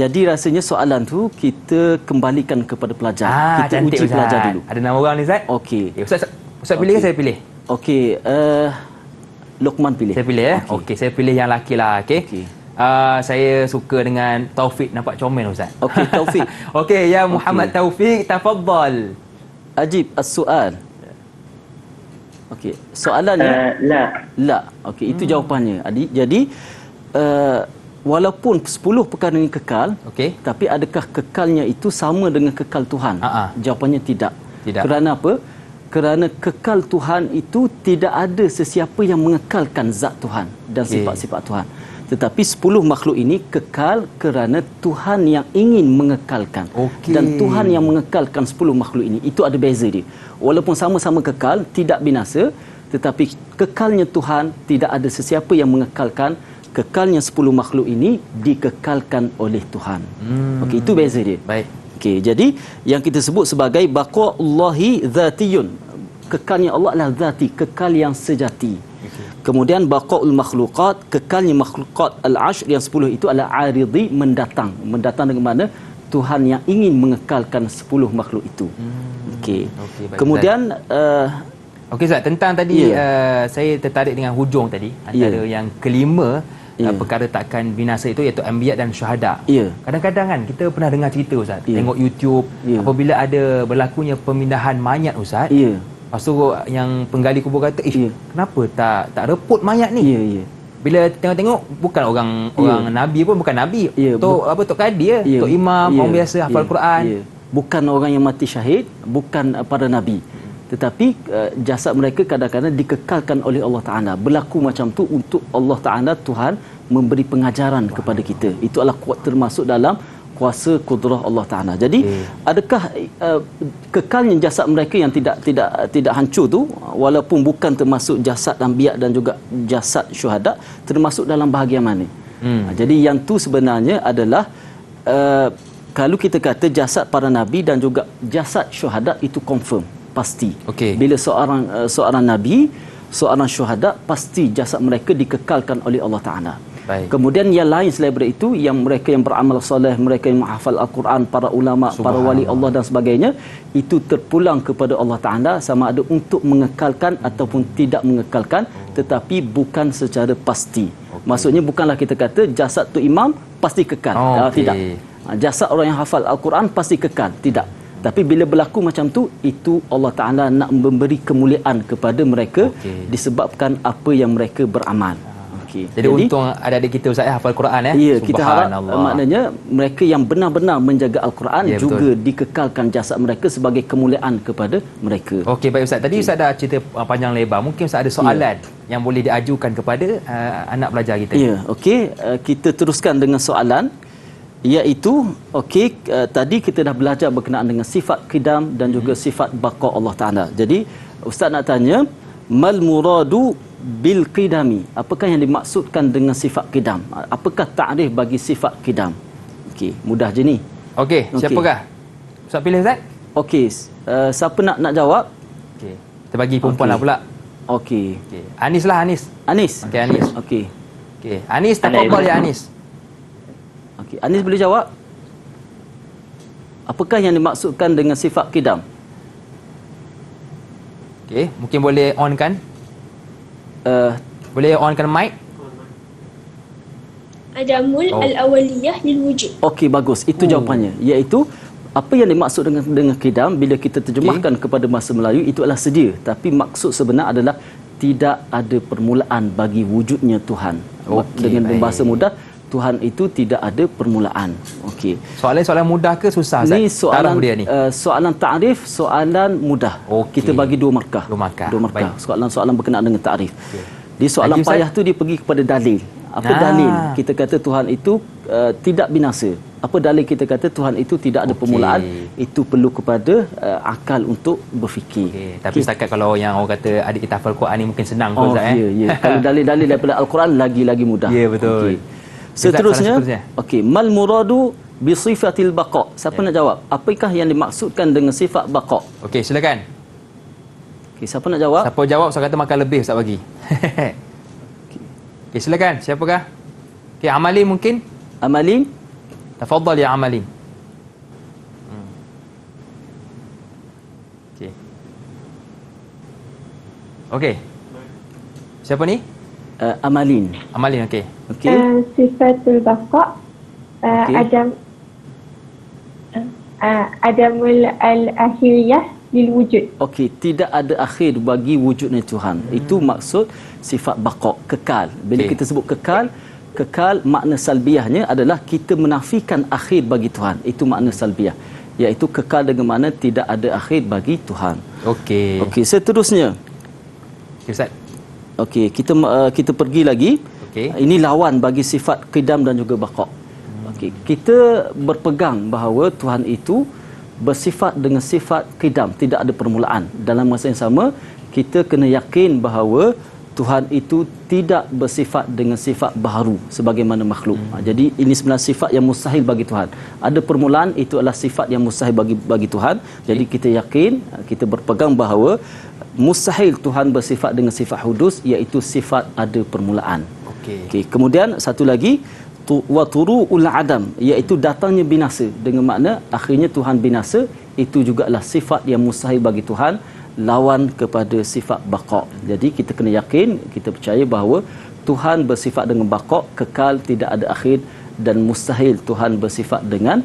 Jadi rasanya soalan tu kita kembalikan kepada pelajar. Kita uji Ustaz. pelajar dulu. Ada nama orang ni Ustaz? Okey. Ustaz pilih ke saya pilih? Okey, Luqman pilih. Saya pilih ya? Okey, saya pilih yang laki lah. Okey. Saya suka dengan Taufik, nampak comel Ustaz. Okey, Taufik. Okey, ya Muhammad Taufik, tafaddal. Ajib as-su'al. Okey, soalannya la. Okey, itu jawapannya. Jadi walaupun 10 perkara ini kekal, tapi adakah kekalnya itu sama dengan kekal Tuhan? Jawapannya tidak. Kerana apa? Kerana kekal Tuhan itu tidak ada sesiapa yang mengekalkan zat Tuhan dan sifat-sifat Tuhan. Tetapi 10 makhluk ini kekal kerana Tuhan yang ingin mengekalkan. Dan Tuhan yang mengekalkan 10 makhluk ini. Itu ada beza dia. Walaupun sama-sama kekal, tidak binasa, tetapi kekalnya Tuhan tidak ada sesiapa yang mengekalkan. Kekalnya 10 makhluk ini dikekalkan oleh Tuhan. Okey, itu beza dia. Baik. Okey, jadi yang kita sebut sebagai baqa'ullahi dzatiyun. Kekalnya Allah adalah zati, kekal yang sejati. Kemudian baqa'ul makhluqat, kekalnya makhluqat al-ashr yang 10 itu adalah aridi, mendatang. Mendatang dengan mana? Tuhan yang ingin mengekalkan 10 makhluk itu. Okey. Kemudian okey Ustaz, tentang tadi saya tertarik dengan hujung tadi antara yang kelima perkara takkan binasa itu iaitu anbiya dan syuhada. Kadang-kadang kan kita pernah dengar cerita Ustaz, tengok YouTube apabila ada berlakunya pemindahan mayat Ustaz. Lepas tu yang penggali kubur kata, kenapa tak reput mayat ni? Bila tengok-tengok bukan orang nabi pun, bukan nabi. Tok Kadi tok imam, orang biasa hafal Quran. Bukan orang yang mati syahid, bukan para nabi. Tetapi jasad mereka kadang-kadang dikekalkan oleh Allah Ta'ala. Berlaku macam tu untuk Allah Ta'ala, Tuhan memberi pengajaran kepada kita. Itu adalah termasuk dalam kuasa kudrah Allah Ta'ala. Jadi adakah kekalnya jasad mereka yang tidak hancur tu, walaupun bukan termasuk jasad anbiya dan juga jasad syuhada, termasuk dalam bahagian mana? Jadi yang tu sebenarnya adalah kalau kita kata jasad para nabi dan juga jasad syuhada itu confirm, pasti. Bila seorang nabi, seorang syuhada, pasti jasad mereka dikekalkan oleh Allah Ta'ala. Kemudian yang lain selain daripada itu, yang mereka yang beramal soleh, mereka yang menghafal Al-Quran, para ulama, para wali Allah dan sebagainya, itu terpulang kepada Allah Ta'ala sama ada untuk mengekalkan ataupun tidak mengekalkan, tetapi bukan secara pasti. Maksudnya bukanlah kita kata jasad tu imam pasti kekal. Tidak. Jasad orang yang hafal Al-Quran pasti kekal. Tidak. Tapi bila berlaku macam tu, itu Allah Ta'ala nak memberi kemuliaan kepada mereka disebabkan apa yang mereka beramal. Jadi untung adik-adik kita Ustaz hafal Quran kita harap maknanya mereka yang benar-benar menjaga Al-Quran juga dikekalkan jasad mereka sebagai kemuliaan kepada mereka. Okey, baik Ustaz. Tadi Ustaz dah cerita panjang lebar. Mungkin Ustaz ada soalan yang boleh diajukan kepada anak pelajar kita. Okey, kita teruskan dengan soalan, iaitu tadi kita dah belajar berkenaan dengan sifat qidam dan juga sifat baqa Allah Ta'ala. Jadi Ustaz nak tanya, mal muradu bil qidami, apakah yang dimaksudkan dengan sifat qidam? Apakah takrif bagi sifat qidam? Okey, mudah je ni. Okey, siapakah? Ustaz pilih Ustaz? Okey, siapa nak jawab? Okey, kita bagi perempuan lah pula. Okey. Anis lah, Anis. Okey, Anis. Okey. Anis, tafadhal ya Anis. Okey, Anis boleh jawab? Apakah yang dimaksudkan dengan sifat qidam? Okey, mungkin boleh on kan? Boleh onkan mic? Adamul al-awaliyah lil wujud. Okey, bagus. Itu jawapannya. Iaitu apa yang dimaksud dengan qidam bila kita terjemahkan kepada bahasa Melayu itu adalah sedia, tapi maksud sebenar adalah tidak ada permulaan bagi wujudnya Tuhan. Dengan bahasa mudah, Tuhan itu tidak ada permulaan. Okey. Soalan mudah ke susah Ustaz? Ni soalan ta'rif, soalan mudah. Kita bagi 2 markah. 2 markah. Soalan berkenaan dengan ta'rif. Di soalan Lagi, Ustaz? payah tu dia pergi kepada dalil. Apa dalil? Kita kata Tuhan itu tidak binasa. Apa dalil kita kata Tuhan itu tidak ada permulaan? Itu perlu kepada akal untuk berfikir. Tapi setakat kalau yang orang kata adik kita hafal Quran ni mungkin senang kot, Ustaz. Ya. Kalau dalil-dalil daripada Al-Quran lagi mudah. Ya, betul. Okey. Seterusnya, okey, mal muradu bi sifatil baqa. Siapa nak jawab? Apakah yang dimaksudkan dengan sifat baqa? Okey, silakan. Okey, siapa nak jawab? Siapa jawab saya kata makan lebih Ustaz bagi. Okey, silakan. Siapakah? Okey, Amalin mungkin? Amalin? Tafadhal ya Amalin. Okey. Okey. Siapa ni? Amalin. Amalin, okey. Okey. Sifatul baqa. Adamul al-akhiriyah lil wujud. Okey, tidak ada akhir bagi wujudnya Tuhan. Itu maksud sifat baqa, kekal. Bila kita sebut kekal makna salbiahnya adalah kita menafikan akhir bagi Tuhan. Itu makna salbiah. Iaitu kekal dengan makna tidak ada akhir bagi Tuhan. Okey. Okey, seterusnya. Okey, Ustaz. Okey, kita pergi lagi. Okey. Ini lawan bagi sifat qidam dan juga baqa. Okey, kita berpegang bahawa Tuhan itu bersifat dengan sifat qidam, tidak ada permulaan. Dalam masa yang sama, kita kena yakin bahawa Tuhan itu tidak bersifat dengan sifat baharu sebagaimana makhluk. Jadi ini sebenarnya sifat yang mustahil bagi Tuhan. Ada permulaan, itu adalah sifat yang mustahil bagi Tuhan. Jadi kita yakin, kita berpegang bahawa mustahil Tuhan bersifat dengan sifat hudus, iaitu sifat ada permulaan. Okey. Kemudian satu lagi, wa turu'ul adam, iaitu datangnya binasa, dengan makna akhirnya Tuhan binasa. Itu jugalah sifat yang mustahil bagi Tuhan, lawan kepada sifat baqa. Jadi kita kena yakin, kita percaya bahawa Tuhan bersifat dengan baqa, kekal, tidak ada akhir, dan mustahil Tuhan bersifat dengan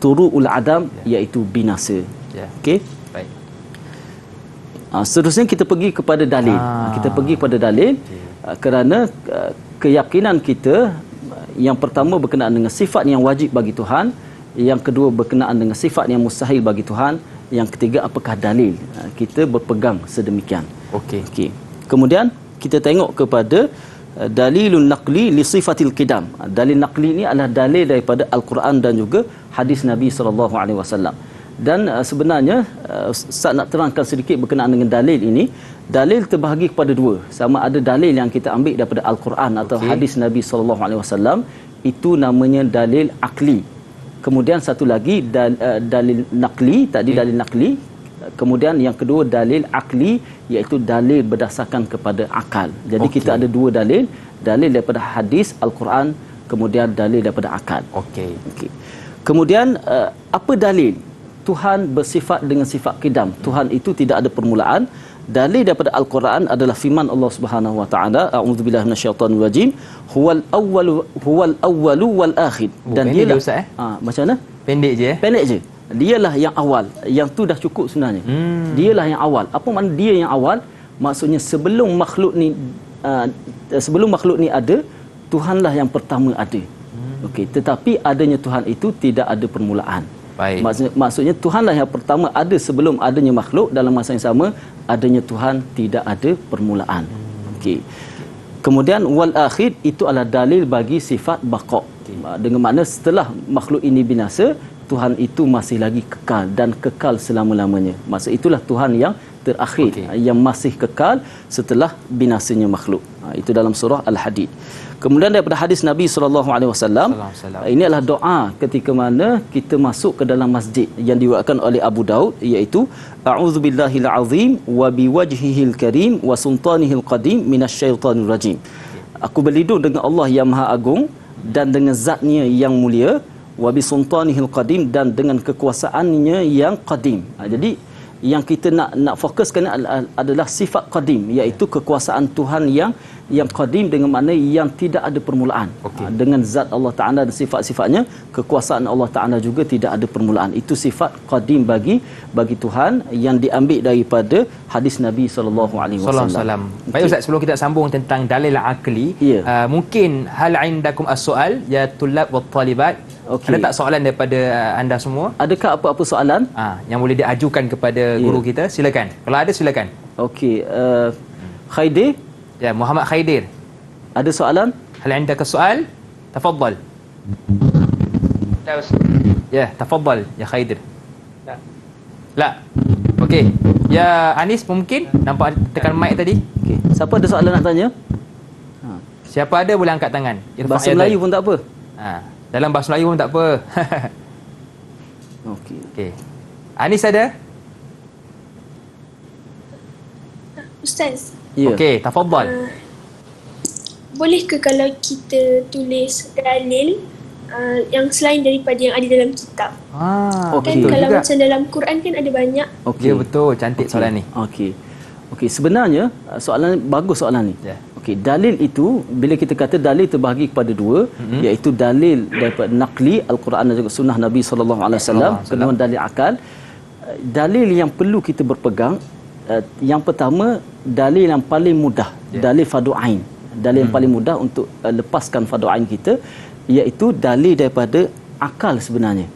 turu'ul adam, iaitu binasa. Okey. Baik. Seterusnya kita pergi kepada dalil. Kita pergi kepada dalil kerana keyakinan kita yang pertama berkenaan dengan sifat yang wajib bagi Tuhan, yang kedua berkenaan dengan sifat yang mustahil bagi Tuhan, yang ketiga apakah dalil. Kita berpegang sedemikian. Okey. Kemudian kita tengok kepada dalilun naqli li sifatil qidam. Dalil naqli ini adalah dalil daripada Al-Quran dan juga hadis Nabi SAW. Dan sebenarnya Ustaz nak terangkan sedikit berkenaan dengan dalil ini. Dalil terbahagi kepada dua. Sama ada dalil yang kita ambil daripada Al-Quran atau hadis Nabi SAW, itu namanya dalil akli. Kemudian satu lagi dalil naqli, tadi dalil naqli. Kemudian yang kedua dalil akli, iaitu dalil berdasarkan kepada akal. Jadi kita ada dua dalil, dalil daripada hadis Al-Quran, kemudian dalil daripada akal. Okey. Kemudian apa dalil Tuhan bersifat dengan sifat qidam? Tuhan itu tidak ada permulaan. Dalil daripada Al-Quran adalah firman Allah Subhanahu wa taala, a'udzubillahi minasyaitonir rajim, huwal awwalu wal akhir. Dan dia macam mana? Pendek je. Pendek je. Dialah yang awal. Yang tu dah cukup sebenarnya. Dialah yang awal. Apa makna dia yang awal? Maksudnya sebelum makhluk ni ada, Tuhanlah yang pertama ada. Okey, tetapi adanya Tuhan itu tidak ada permulaan. Baik. Maksudnya Tuhanlah yang pertama ada sebelum adanya makhluk. Dalam masa yang sama, adanya Tuhan tidak ada permulaan. Okey. Kemudian wal akhir, itu adalah dalil bagi sifat baqa. Dengan makna setelah makhluk ini binasa, Tuhan itu masih lagi kekal dan kekal selama-lamanya. Maksud itulah Tuhan yang terakhir, yang masih kekal setelah binasanya makhluk. Itu dalam surah Al-Hadid. Kemudian daripada hadis Nabi SAW, ini adalah doa ketika mana kita masuk ke dalam masjid yang diriwayatkan oleh Abu Daud, iaitu a'udzubillahil azim wa biwajhihil karim wa sultanihil qadim minasyaitonir rajim. Aku berlindung dengan Allah yang Maha Agung dan dengan zatnya yang mulia, wa bi sultanihil qadim, dan dengan kekuasaannya yang qadim. Jadi yang kita nak fokuskan adalah sifat qadim, iaitu kekuasaan Tuhan yang qadim, dengan makna yang tidak ada permulaan. Dengan zat Allah Ta'ala dan sifat-sifatnya, kekuasaan Allah Ta'ala juga tidak ada permulaan. Itu sifat qadim bagi Tuhan yang diambil daripada hadis Nabi SAW. Baik Ustaz, sebelum kita sambung tentang dalil akli, mungkin hal indakum as-soal ya tullab wa talibat. Ada tak soalan daripada anda semua? Adakah apa-apa soalan yang boleh diajukan kepada guru kita? Silakan. Kalau ada, silakan. Okey, Khairi, Ya, Muhammad Khaidir. Ada soalan? هل عندك سؤال؟ تفضل. لا أستاذ. Ya, تفضل يا خيدر. لا. لا. Okey. Ya Anis mungkin nampak tekan mic tadi. Okey. Siapa ada soalan nak tanya? Siapa ada boleh angkat tangan. Bahasa Melayu pun tak apa. Dalam bahasa Melayu pun tak apa. Okey. Okey. Anis ada? Ustaz, Ya. Okey, tafadhal. boleh ke kalau kita tulis dalil yang selain daripada yang ada dalam kitab? Kan Okey. kalau juga. macam dalam Quran kan ada banyak. Okey. Ya betul, cantik soalan ni. Okey. Okey, sebenarnya soalan bagus soalan ni. Ya. Okey, dalil itu bila kita kata dalil terbahagi kepada dua, iaitu dalil daripada naqli Al-Quran dan juga sunnah Nabi sallallahu alaihi wasallam, kedua dalil akal. Dalil yang perlu kita berpegang, yang pertama dalil yang paling mudah, dalil fardu ain. Dalil yang paling mudah untuk lepaskan fardu ain kita, iaitu dalil daripada akal sebenarnya.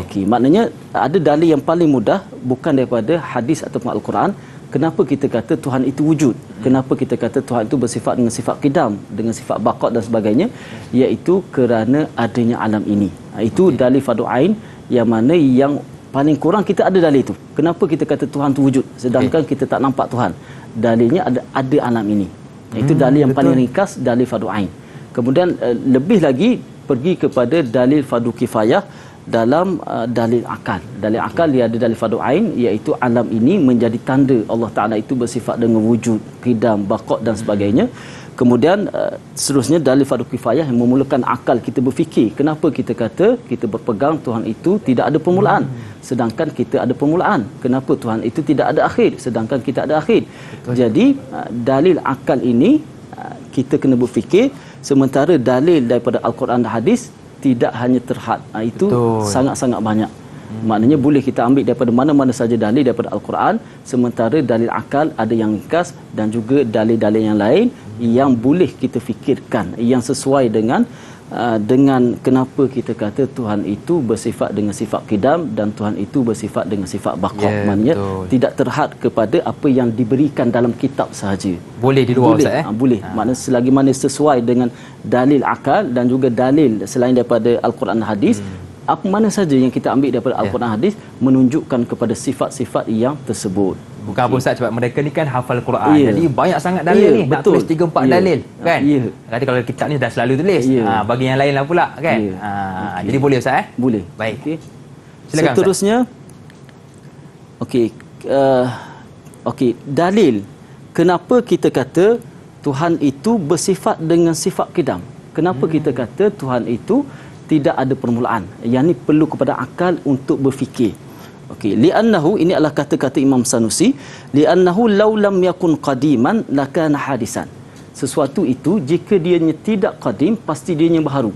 Okey, maknanya ada dalil yang paling mudah bukan daripada hadis ataupun Al-Quran. Kenapa kita kata Tuhan itu wujud? Kenapa kita kata Tuhan itu bersifat dengan sifat qidam, dengan sifat baqa' dan sebagainya? Iaitu kerana adanya alam ini. Itu dalil fardu ain yang mana yang paling kurang kita ada dalil itu. Kenapa kita kata Tuhan itu wujud sedangkan kita tak nampak Tuhan? Dalilnya ada alam ini. Itu dalil yang paling ringkas, dalil fardu ain. Kemudian lebih lagi pergi kepada dalil fardu kifayah dalam dalil akal. Dalil akal dia ada dalil fardu ain, iaitu alam ini menjadi tanda Allah Taala itu bersifat dengan wujud, qidam, baqa' dan sebagainya. Kemudian seterusnya dalil fardu kifayah yang memulakan akal kita berfikir. Kenapa kita kata kita berpegang Tuhan itu tidak ada permulaan sedangkan kita ada permulaan? Kenapa Tuhan itu tidak ada akhir sedangkan kita ada akhir? Jadi dalil akal ini kita kena berfikir, sementara dalil daripada Al-Quran dan hadis tidak hanya terhad. Itu sangat-sangat banyak. Maknanya boleh kita ambil daripada mana-mana saja dalil daripada Al-Quran, sementara dalil akal ada yang ringkas dan juga dalil-dalil yang lain yang boleh kita fikirkan, yang sesuai dengan kenapa kita kata Tuhan itu bersifat dengan sifat qidam dan Tuhan itu bersifat dengan sifat baqa'. Maknanya tidak terhad kepada apa yang diberikan dalam kitab sahaja. Boleh di luar Ustaz Boleh. Maknanya selagi mana sesuai dengan dalil akal dan juga dalil selain daripada Al-Quran dan hadis, apa mana saja yang kita ambil daripada Al-Quran hadis menunjukkan kepada sifat-sifat yang tersebut. Bukan apa Ustaz, sebab mereka ni kan hafal Quran. Jadi banyak sangat dalil ni. Nak betul. tulis 3-4 dalil kan. Kata kalau kitab ni dah selalu tulis. Bagi yang lain lah pula kan. Jadi boleh Ustaz Boleh. Baik. Silakan Seterusnya. Okey, dalil. Kenapa kita kata Tuhan itu bersifat dengan sifat qidam? Kenapa kita kata Tuhan itu tidak ada permulaan? Yang ni perlu kepada akal untuk berfikir. Okey, li'annahu, ini adalah kata-kata Imam Sanusi, li'annahu law lam yakun qadiman lakana hadisan. Sesuatu itu jika dianya tidak qadim pasti dianya baharu.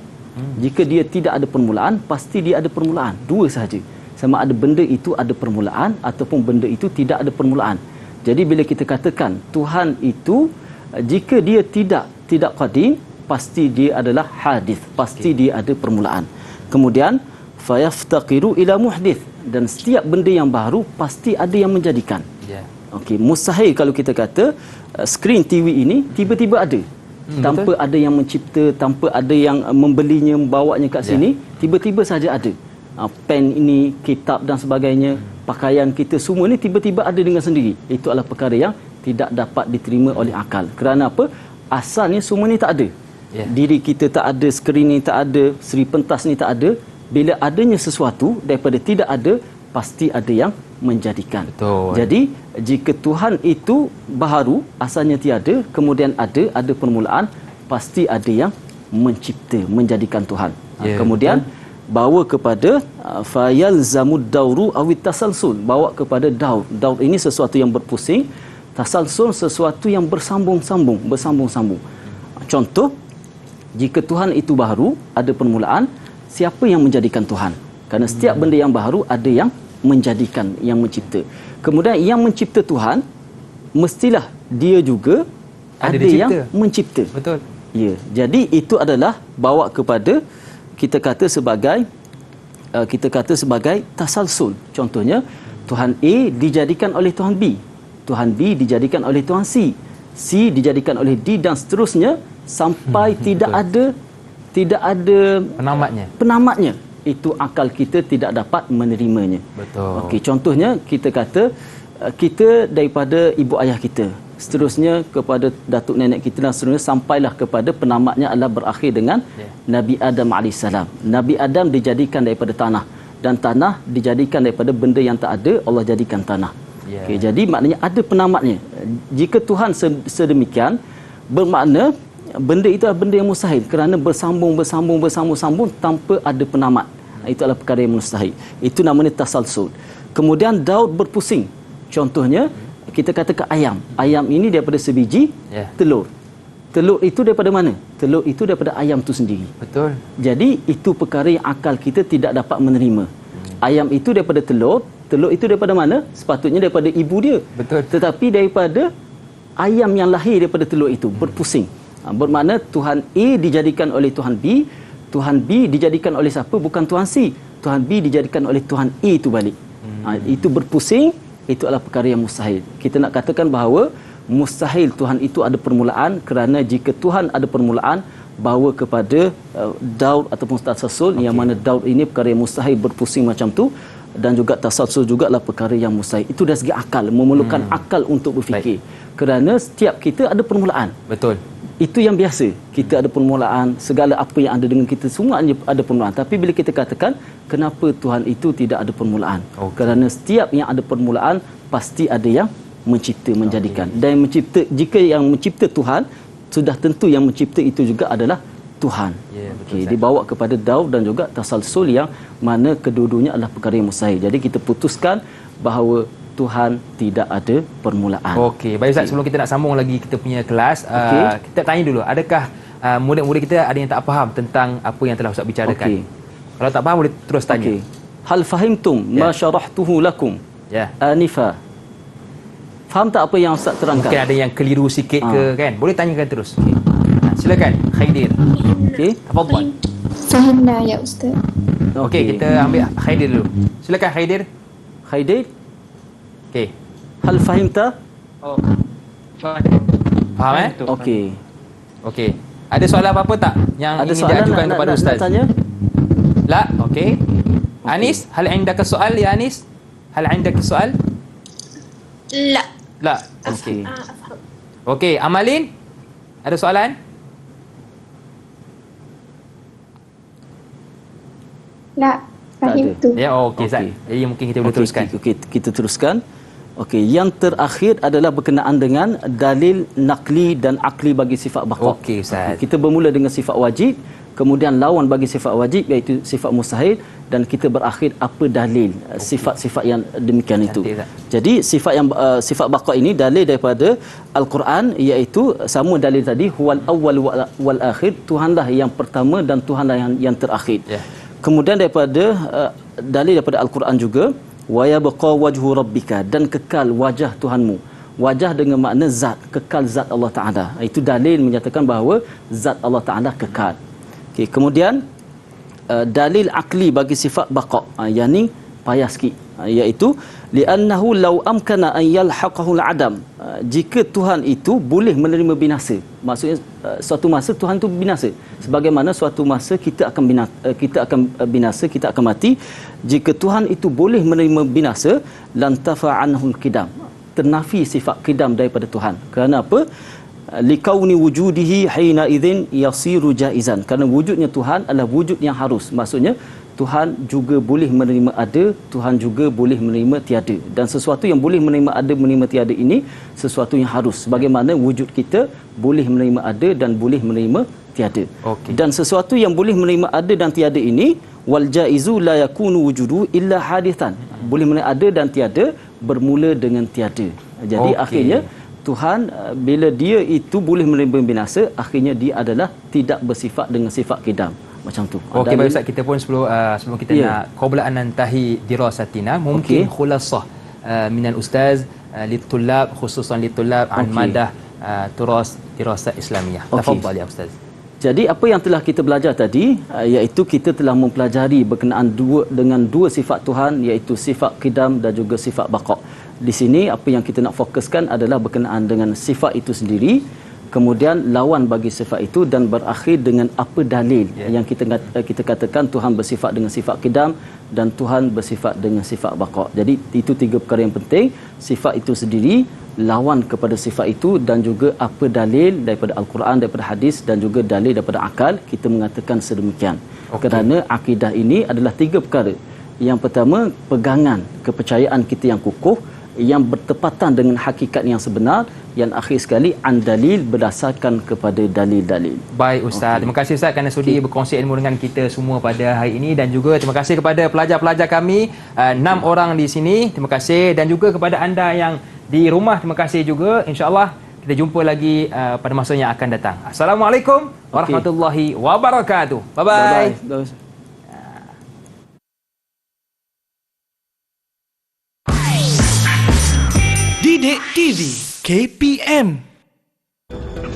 Jika dia tidak ada permulaan pasti dia ada permulaan. Dua sahaja. Sama ada benda itu ada permulaan ataupun benda itu tidak ada permulaan. Jadi bila kita katakan Tuhan itu jika dia tidak qadim pasti dia adalah hadis, pasti dia ada permulaan. Kemudian fayaftaqiru ila muhdith, dan setiap benda yang baru pasti ada yang menjadikan. Okey, mustahil kalau kita kata skrin TV ini tiba-tiba ada. Tanpa betul. Ada yang mencipta, tanpa ada yang membelinya, membawanya kat sini, tiba-tiba saja ada. Pen ini, kitab dan sebagainya, pakaian kita semua ni tiba-tiba ada dengan sendiri. Itu adalah perkara yang tidak dapat diterima oleh akal. Kerana apa? Asalnya semua ni tak ada. Diri kita tak ada, skrin ni tak ada, seri pentas ni tak ada. Bila adanya sesuatu daripada tidak ada, pasti ada yang menjadikan. Betul. Jadi jika Tuhan itu baharu, asalnya tiada, kemudian ada permulaan, pasti ada yang mencipta, menjadikan Tuhan. Kemudian bawa kepada fayalzamud dauru awit tasalsul, bawa kepada daur. Daur ini sesuatu yang berpusing, tasalsul sesuatu yang bersambung-sambung. Contoh, jika Tuhan itu baharu, ada permulaan, siapa yang menjadikan Tuhan? Kerana setiap benda yang baharu ada yang menjadikan, yang mencipta. Kemudian yang mencipta Tuhan, mestilah dia juga ada yang mencipta. Betul. Ya. Jadi itu adalah bawa kepada kita kata sebagai tasalsul. Contohnya Tuhan A dijadikan oleh Tuhan B, Tuhan B dijadikan oleh Tuhan C. C dijadikan oleh D dan seterusnya sampai tidak ada penamatnya. Itu akal kita tidak dapat menerimanya. Betul. Okey, contohnya kita kata kita daripada ibu ayah kita, seterusnya kepada datuk nenek kita dan seterusnya sampailah kepada penamatnya adalah berakhir dengan Nabi Adam AS. Nabi Adam dijadikan daripada tanah dan tanah dijadikan daripada benda yang tak ada, Allah jadikan tanah. Okey, jadi maknanya ada penamatnya. Jika Tuhan sedemikian, bermakna benda itu adalah benda yang mustahil kerana bersambung tanpa ada penamat. Itu adalah perkara yang mustahil. Itu namanya tasalsul. Kemudian Daud berpusing. Contohnya kita katakan ayam. Ayam ini daripada sebiji telur. Telur itu daripada mana? Telur itu daripada ayam itu sendiri. Betul. Jadi itu perkara yang akal kita tidak dapat menerima. Ayam itu daripada telur. Telur itu daripada mana? Sepatutnya daripada ibu dia. Betul. Tetapi daripada ayam yang lahir daripada telur itu berpusing. Bermakna Tuhan A dijadikan oleh Tuhan B, Tuhan B dijadikan oleh siapa? Bukan Tuhan C. Tuhan B dijadikan oleh Tuhan A itu balik. Itu berpusing, itu adalah perkara yang mustahil. Kita nak katakan bahawa mustahil Tuhan itu ada permulaan, kerana jika Tuhan ada permulaan, bawa kepada Daud ataupun tasalsul, yang mana Daud ini perkara yang mustahil berpusing macam tu, dan juga tasalsul jugalah perkara yang mustahil. Itu dari segi akal, memerlukan akal untuk berfikir. Kerana setiap kita ada permulaan. Betul. Itu yang biasa. Kita ada permulaan, segala apa yang ada dengan kita semua ada permulaan. Tapi bila kita katakan kenapa Tuhan itu tidak ada permulaan? Kerana setiap yang ada permulaan pasti ada yang mencipta, menjadikan. Dan mencipta, jika yang mencipta Tuhan, sudah tentu yang mencipta itu juga adalah Tuhan. Dibawa kepada Daud dan juga tasalsul yang mana kedua-duanya adalah perkara yang mustahil. Jadi kita putuskan bahawa Tuhan tidak ada permulaan. Okey, baik Ustaz, sebelum kita nak sambung lagi kita punya kelas, kita tanya dulu, adakah murid-murid kita ada yang tak faham tentang apa yang telah Ustaz bicarakan? Kalau tak faham boleh terus tanya. Hal fahimtum ma syarahtuhu lakum anifa. Faham tak apa yang Ustaz terangkan? Mungkin ada yang keliru sikit ke kan? Boleh tanyakan terus. Silakan Khaidir. Okey, tafadhal. Fahimna ya Ustaz. Okey, kita ambil Khaidir dulu. Silakan Khaidir. Khaidir. Okey. Hal fahimta? Oh. Faham Okey. Okey. Ada soalan apa-apa tak yang ada ingin diajukan kepada Ustaz? Nak tanya? La, okey. Anis, hal indaka soal ya Anis? Hal indaka soal? La. Okey. Okey, Amalin? Ada soalan? La, fahim tu. Ya, okey Ustaz. Jadi mungkin kita boleh teruskan. Okey, kita teruskan. Okey, yang terakhir adalah berkenaan dengan dalil nakli dan akli bagi sifat baqa. Okey Ustaz. Kita bermula dengan sifat wajib, kemudian lawan bagi sifat wajib iaitu sifat mustahil, dan kita berakhir apa dalil sifat-sifat yang demikian itu. Jadi sifat baqa ini dalil daripada Al-Quran, iaitu sama dalil tadi, huwal awwal wal akhir, Tuhanlah yang pertama dan Tuhanlah yang terakhir. Kemudian daripada dalil daripada Al-Quran juga, wa yabqa wajhu rabbika, dan kekal wajah Tuhanmu. Wajah dengan makna zat, kekal zat Allah Taala. Itu dalil menyatakan bahawa zat Allah Taala kekal. Okey, kemudian dalil akli bagi sifat baqa, yang ni payah sikit, iaitu li'annahu law amkana an yalhaqahu al-adam, jika Tuhan itu boleh menerima binasa, maksudnya suatu masa Tuhan itu binasa, sebagaimana suatu masa kita akan binasa, kita akan mati. Jika Tuhan itu boleh menerima binasa, lantafa anhu al-qidam, ternafi sifat qidam daripada Tuhan. Kerana apa? Likauni wujudihi hina idzin yasiru jaizan, kerana wujudnya Tuhan adalah wujud yang harus. Maksudnya Tuhan juga boleh menerima ada, Tuhan juga boleh menerima tiada, dan sesuatu yang boleh menerima ada, menerima tiada ini sesuatu yang harus, sebagaimana wujud kita boleh menerima ada dan boleh menerima tiada. Dan sesuatu yang boleh menerima ada dan tiada ini, wal jaizu la yakunu wujudu illa hadithan, boleh menerima ada dan tiada bermula dengan tiada. Jadi akhirnya Tuhan bila dia itu boleh menerima binasa, akhirnya dia adalah tidak bersifat dengan sifat qidam. Macam tu. Okey, baik Ustaz, kita pun sebelum kita nak qabla an nantahi dirasatina, mungkin khulasah minal ustaz litulab, khususan litulab an madah turas dirasat Islamiyah. Tafadhal ya Ustaz. Jadi apa yang telah kita belajar tadi iaitu kita telah mempelajari berkenaan dengan dua sifat Tuhan, iaitu sifat qidam dan juga sifat baqa. Di sini apa yang kita nak fokuskan adalah berkenaan dengan sifat itu sendiri, kemudian lawan bagi sifat itu, dan berakhir dengan apa dalil yang kita katakan Tuhan bersifat dengan sifat qidam dan Tuhan bersifat dengan sifat baqa. Jadi itu tiga perkara yang penting, sifat itu sendiri, lawan kepada sifat itu, dan juga apa dalil daripada Al-Quran, daripada hadis, dan juga dalil daripada akal. Kita mengatakan sedemikian. Kerana akidah ini adalah tiga perkara. Yang pertama, pegangan kepercayaan kita yang kukuh, yang bertepatan dengan hakikat yang sebenar. Yang akhir sekali, andalil, berdasarkan kepada dalil-dalil. Baik Ustaz, terima kasih Ustaz kerana sudi berkongsi ilmu dengan kita semua pada hari ini, dan juga terima kasih kepada pelajar-pelajar kami 6 orang di sini. Terima kasih, dan juga kepada anda yang di rumah, terima kasih juga. InsyaAllah kita jumpa lagi pada masa yang akan datang. Assalamualaikum warahmatullahi wabarakatuh. Bye-bye. Bye-bye. Didik TV KPM.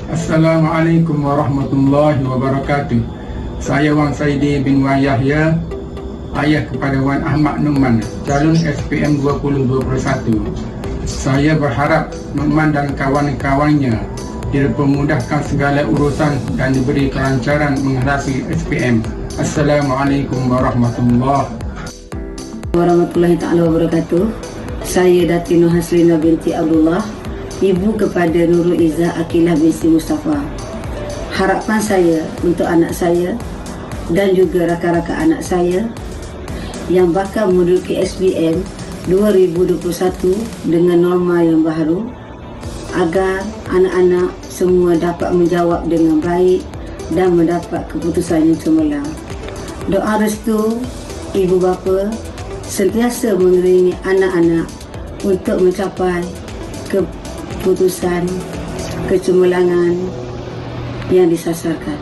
Assalamualaikum warahmatullahi wabarakatuh. Saya Wan Saidi bin Wan Yahya, ayah kepada Wan Ahmad Numan, calon SPM 2021. Saya berharap Numan dan kawan-kawannya dipermudahkan segala urusan dan diberi kelancaran menghadapi SPM. Assalamualaikum warahmatullahi wabarakatuh. Saya Datin Nur Haslina binti Abdullah, ibu kepada Nurul Izzah Akilah binti Mustafa. Harapan saya untuk anak saya dan juga rakan-rakan anak saya yang bakal menduduki SPM 2021 dengan norma yang baru, agar anak-anak semua dapat menjawab dengan baik dan mendapat keputusan yang cemerlang. Doa restu ibu bapa sentiasa mengiringi anak-anak untuk mencapai keputusan kecemerlangan yang disasarkan.